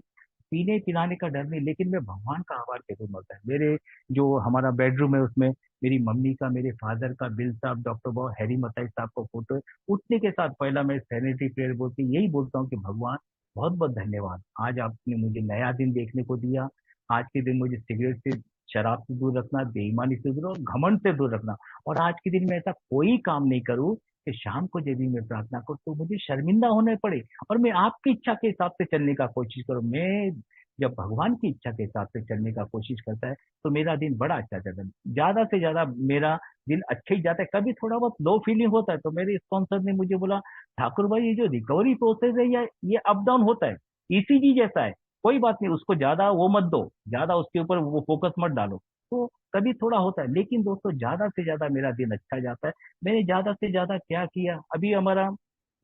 पीने पिलाने का डर नहीं, लेकिन मैं भगवान का आभार कैसे मानता है। मेरे जो हमारा बेडरूम है, उसमें मेरी मम्मी का, मेरे फादर का, बिल साहब, डॉक्टर बाबू, हैरी मताई साहब का फोटो है। उठने के साथ पहला मैं सैनिटरी प्रेयर बोल के यही बोलता हूँ कि भगवान बहुत बहुत धन्यवाद, आज आपने मुझे नया दिन देखने को दिया। आज के दिन मुझे सिगरेट से, शराब से दूर रखना, बेईमानी से दूर और घमंड से दूर रखना। और आज के दिन में ऐसा कोई काम नहीं करूं कि शाम को जब भी मैं प्रार्थना करूं तो मुझे शर्मिंदा होने पड़े, और मैं आपकी इच्छा के हिसाब से चलने का कोशिश करूं। मैं जब भगवान की इच्छा के हिसाब से चलने का कोशिश करता है, तो मेरा दिन बड़ा अच्छा जाता है, ज्यादा से ज्यादा मेरा दिन अच्छा ही जाता है। कभी थोड़ा बहुत लो फीलिंग होता है, तो मेरे स्पॉन्सर ने मुझे बोला, ठाकुर भाई ये जो रिकवरी प्रोसेस है, ये अप डाउन होता है, ईसीजी जैसा है, कोई बात नहीं, उसको ज्यादा वो मत दो, ज्यादा उसके ऊपर वो फोकस मत डालो। तो कभी थोड़ा होता है, लेकिन दोस्तों ज्यादा से ज्यादा मेरा दिन अच्छा जाता है। मैंने ज्यादा से ज्यादा क्या किया, अभी हमारा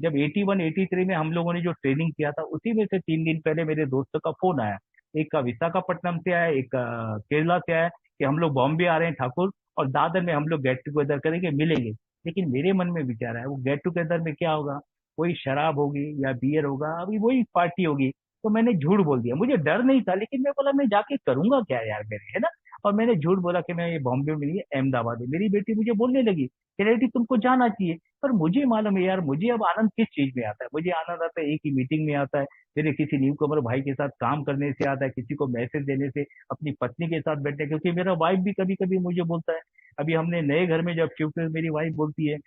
जब 81-83 में हम लोगों ने जो ट्रेनिंग किया था, उसी में से 3 दिन पहले मेरे दोस्तों का फोन आया। एक का विशाखापट्टनम से आया, एक का केरला से आया, कि हम लोग बॉम्बे आ रहे हैं ठाकुर, और दादर में हम लोग गेट टुगेदर करेंगे, मिलेंगे। लेकिन मेरे मन में विचार है, वो गेट टुगेदर में क्या होगा, कोई शराब होगी या बियर होगा, अभी वही पार्टी होगी। तो मैंने झूठ बोल दिया, मुझे डर नहीं था, लेकिन मैं बोला मैं जाके करूंगा क्या यार मेरे, है ना। और मैंने झूठ बोला कि मैं ये बॉम्बे में नहीं है, अहमदाबाद है। मेरी बेटी मुझे बोलने लगी कि डैडी तुमको जाना चाहिए। पर मुझे मालूम है यार, मुझे अब आनंद किस चीज में आता है। मुझे आनंद आता है एक ही मीटिंग में आता है, मेरे किसी न्यू कमर भाई के साथ काम करने से आता है, किसी को मैसेज देने से, अपनी पत्नी के साथ बैठने, क्योंकि मेरा वाइफ भी कभी कभी मुझे बोलता है। अभी हमने नए घर में जब शिफ्ट हुए, मेरी वाइफ बोलती है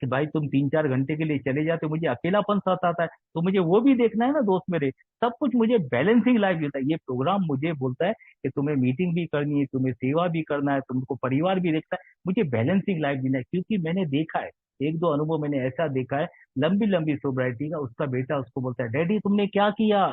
कि भाई तुम 3-4 घंटे के लिए चले जाते हो, मुझे अकेलापन सताता है। तो मुझे वो भी देखना है ना दोस्त मेरे। सब कुछ मुझे बैलेंसिंग लाइफ देता है ये प्रोग्राम। मुझे बोलता है कि तुम्हें मीटिंग भी करनी है, तुम्हें सेवा भी करना है, तुमको परिवार भी देखता है, मुझे बैलेंसिंग लाइफ जीना है। क्योंकि मैंने देखा है, एक दो अनुभव मैंने ऐसा देखा है, लंबी लंबी सोब्राइटी का, उसका बेटा उसको बोलता है डैडी तुमने क्या किया,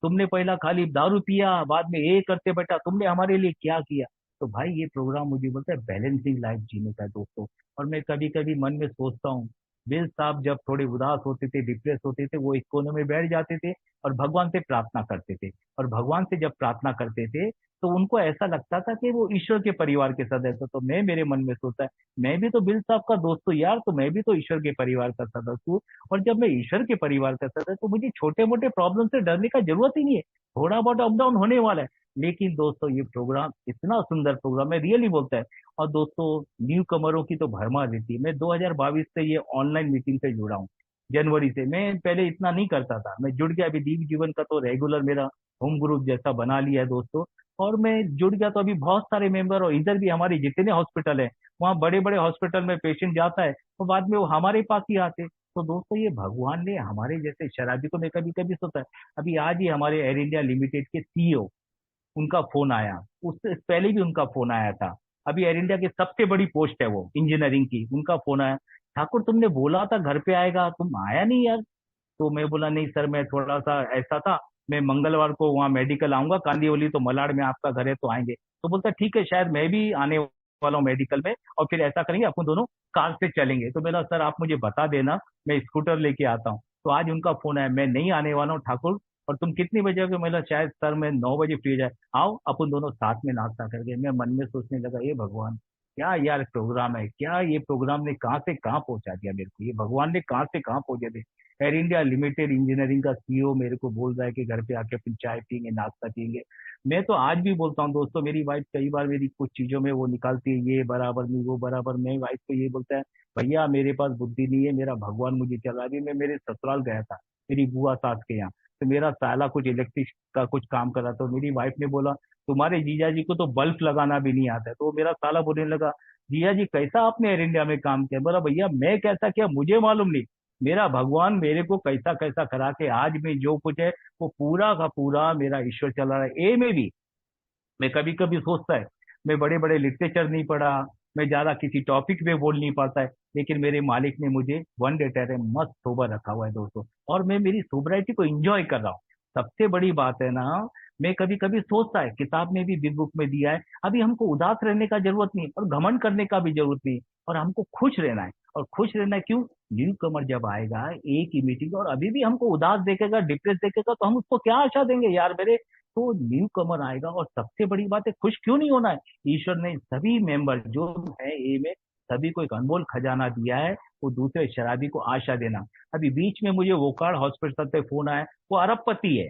तुमने पहला खाली दारू पिया, बाद में ये करते बेटा, तुमने हमारे लिए क्या किया। तो भाई ये प्रोग्राम मुझे बोलता है बैलेंसिंग लाइफ जीने का दोस्तों। और मैं कभी कभी मन में सोचता हूँ, बिल साहब जब थोड़े उदास होते थे, डिप्रेस होते थे, वो एक कोने में बैठ जाते थे और भगवान से प्रार्थना करते थे। और भगवान से जब प्रार्थना करते थे तो उनको ऐसा लगता था कि वो ईश्वर के परिवार के सदस्य। तो मैं मेरे मन में सोचता है, मैं भी तो बिल साहब का दोस्त हूँ यार, तो मैं भी तो ईश्वर के परिवार का सदस्य हूँ। और जब मैं ईश्वर के परिवार का सदस्य, तो मुझे छोटे मोटे प्रॉब्लम से डरने का जरूरत ही नहीं है। थोड़ा बहुत अप डाउन होने वाला है, लेकिन दोस्तों ये प्रोग्राम इतना सुंदर प्रोग्राम है, रियली बोलता है। और दोस्तों न्यू कमरों की तो भरमार रहती है। मैं 2022 से ये ऑनलाइन मीटिंग से जुड़ा हूँ, जनवरी से। मैं पहले इतना नहीं करता था, मैं जुड़ गया। अभी दीप जीवन का तो रेगुलर मेरा होम ग्रुप जैसा बना लिया है दोस्तों। और मैं जुड़ गया तो अभी बहुत सारे मेंबर, और इधर भी हमारे जितने हॉस्पिटल है, वहाँ बड़े बड़े हॉस्पिटल में पेशेंट जाता है तो बाद में वो हमारे पास ही आते। तो दोस्तों ये भगवान ने हमारे जैसे शराबी को, मैं कभी कभी सोचता है, अभी आज ही हमारे एयर इंडिया लिमिटेड के सीईओ, उनका फोन आया, उससे पहले भी उनका फोन आया था। अभी एयर इंडिया की सबसे बड़ी पोस्ट है वो इंजीनियरिंग की, उनका फोन आया, ठाकुर तुमने बोला था घर पे आएगा, तुम आया नहीं यार। तो मैं बोला नहीं सर, मैं थोड़ा सा ऐसा था, मैं मंगलवार को वहाँ मेडिकल आऊंगा कांदिवली, तो मलाड में आपका घर है तो आएंगे। तो बोलता ठीक है, शायद मैं भी आने वाला हूँ मेडिकल में, और फिर ऐसा करेंगे अपन दोनों कार से चलेंगे। तो मेरा सर आप मुझे बता देना, मैं स्कूटर लेके आता हूँ। तो आज उनका फोन आया, मैं नहीं आने वाला हूँ ठाकुर, और तुम कितनी बजे आओगे। मैं बोला शायद सर मैं 9 बजे फ्री हो जाए, आओ अपन दोनों साथ में नाश्ता करके। मैं मन में सोचने लगा, ये भगवान क्या यार प्रोग्राम है, क्या ये प्रोग्राम ने कहाँ से कहाँ पहुंचा दिया मेरे को, ये भगवान ने कहाँ से कहाँ पहुंचा दिया। एयर इंडिया लिमिटेड इंजीनियरिंग का सीईओ मेरे को बोल रहा है कि घर पे आके अपन चाय पियेंगे, नाश्ता पियेंगे। मैं तो आज भी बोलता हूँ दोस्तों, मेरी वाइफ कई बार मेरी कुछ चीजों में वो निकालती है, ये बराबर नहीं वो बराबर। मैं वाइफ को ये बोलता है, भैया मेरे पास बुद्धि नहीं है, मेरा भगवान मुझे चला। अभी मैं मेरे ससुराल गया था, मेरी बुआ सास के यहाँ, तो मेरा साला कुछ इलेक्ट्रिक का कुछ काम कर रहा था। तो मेरी वाइफ ने बोला तुम्हारे जीजा जी को तो बल्ब लगाना भी नहीं आता है। तो वो मेरा साला बोलने लगा, जिया जी कैसा आपने एयर इंडिया में काम किया। बोला भैया मैं कैसा किया मुझे मालूम नहीं, मेरा भगवान मेरे को कैसा कैसा करा के आज में जो कुछ है वो पूरा का पूरा मेरा ईश्वर चला रहा है। ए में भी मैं कभी कभी सोचता है, मैं बड़े बड़े लिटरेचर नहीं पढ़ा, मैं ज्यादा किसी टॉपिक पे बोल नहीं पाता है, लेकिन मेरे मालिक ने मुझे वन डेटर है मस्त सोबर रखा हुआ है दोस्तों। और मैं मेरी सोबराइटी को एंजॉय कर रहा हूँ। सबसे बड़ी बात है ना, मैं कभी कभी सोचता है, किताब में भी बिग बुक में दिया है, अभी हमको उदास रहने का जरूरत नहीं और घमंड करने का भी जरूरत नहीं, और हमको खुश रहना है। और खुश रहना है क्यों, न्यू कमर जब आएगा एक ही मीटिंग और अभी भी हमको उदास देखेगा, डिप्रेस देखेगा, तो हम उसको क्या आशा देंगे यार मेरे। तो न्यू कमर आएगा, और सबसे बड़ी बात है खुश क्यों नहीं होना है। ईश्वर ने सभी मेंबर जो है ए में, सभी को एक अनमोल खजाना दिया है, वो दूसरे शराबी को आशा देना। अभी बीच में मुझे वोकार्ड हॉस्पिटल से फोन आया, वो अरबपति है,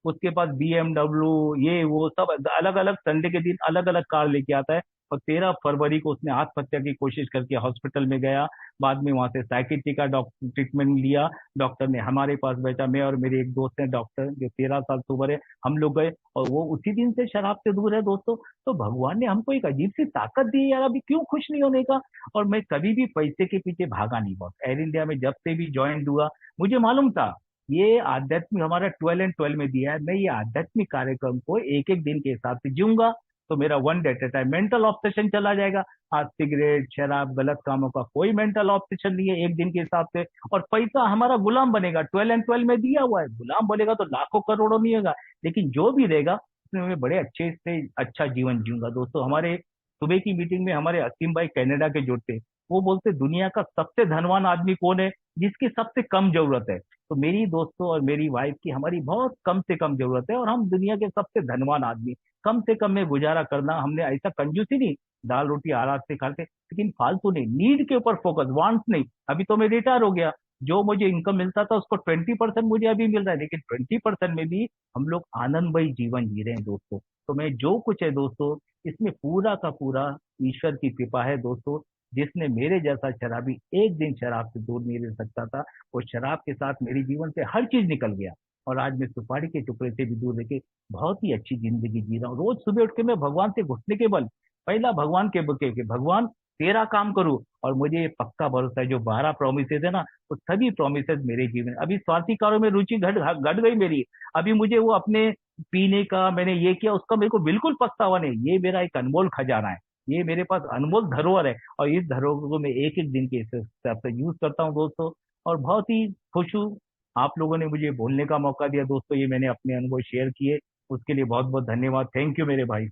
उसके पास BMW, ये वो सब अलग अलग संडे के दिन अलग अलग कार लेके आता है। और 13 फरवरी को उसने आत्महत्या की कोशिश करके हॉस्पिटल में गया। बाद में वहां से साइकिट्री का डॉक्टर ट्रीटमेंट लिया, डॉक्टर ने हमारे पास बैठा, मैं और मेरे एक दोस्त हैं डॉक्टर जो 13 साल से उम्र है, हम लोग गए, और वो उसी दिन से शराब से दूर है दोस्तों। तो भगवान ने हमको एक अजीब सी ताकत दी है यार, अभी क्यों खुश नहीं होने का। और मैं कभी भी पैसे के पीछे भागा नहीं बहुत। एयर इंडिया में जब से भी ज्वाइन हुआ, मुझे मालूम था ये आध्यात्मिक हमारा 12 and 12 में दिया है, मैं ये आध्यात्मिक कार्यक्रम को एक एक दिन के हिसाब से जीऊंगा, तो मेरा one day at A time mental obsession चला जाएगा। आज सिगरेट शराब गलत कामों का कोई मेंटल ऑब्सेशन नहीं है एक दिन के हिसाब से। और पैसा हमारा गुलाम बनेगा, 12 and 12 में दिया हुआ है, गुलाम बनेगा तो लाखों करोड़ों नहीं होगा, लेकिन जो भी रहेगा उसमें मैं बड़े अच्छे से अच्छा जीवन जीऊंगा दोस्तों। हमारे सुबह की मीटिंग में हमारे असीम भाई कनाडा के जुड़ते, वो बोलते दुनिया का सबसे धनवान आदमी कौन है, जिसकी सबसे कम जरूरत है। तो मेरी दोस्तों और मेरी वाइफ की हमारी बहुत कम से कम जरूरत है, और हम दुनिया के सबसे धनवान आदमी, कम से कम में गुजारा करना। हमने ऐसा कंजूसी नहीं, दाल रोटी आराम से खाते, लेकिन फालतू नहीं, नीड के ऊपर फोकस, वांट्स नहीं। अभी तो मैं रिटायर हो गया, जो मुझे इनकम मिलता था उसको 20% मुझे अभी मिल रहा है, लेकिन 20% में भी हम लोग आनंदमयी जीवन जी रहे हैं दोस्तों। तो मैं जो कुछ है दोस्तों, इसमें पूरा का पूरा ईश्वर की कृपा है दोस्तों, जिसने मेरे जैसा शराबी एक दिन शराब से दूर नहीं रह सकता था, वो शराब के साथ मेरे जीवन से हर चीज निकल गया। और आज मैं सुपारी के टुकड़े से भी दूर रह के बहुत ही अच्छी जिंदगी जी रहा हूँ। रोज सुबह उठ के मैं भगवान से घुटने के बल पहला भगवान के भगवान तेरा काम करूं। और मुझे ये पक्का भरोसा है, जो 12 प्रोमिसेज है ना, वो सभी प्रोमिसेज मेरे जीवन। अभी स्वार्थी कारों में रुचि घट घट गई मेरी। अभी मुझे वो अपने पीने का मैंने ये किया, उसका मेरे को बिल्कुल पछतावा नहीं। ये मेरा एक अनमोल खजाना है, ये मेरे पास अनमोल धरोहर है। और इस धरोहर को मैं एक एक दिन के हिसाब से यूज करता हूँ दोस्तों, और बहुत ही खुश हूँ। आप लोगों ने मुझे बोलने का मौका दिया दोस्तों, ये मैंने अपने अनुभव शेयर किए, उसके लिए बहुत बहुत धन्यवाद। थैंक यू मेरे भाई।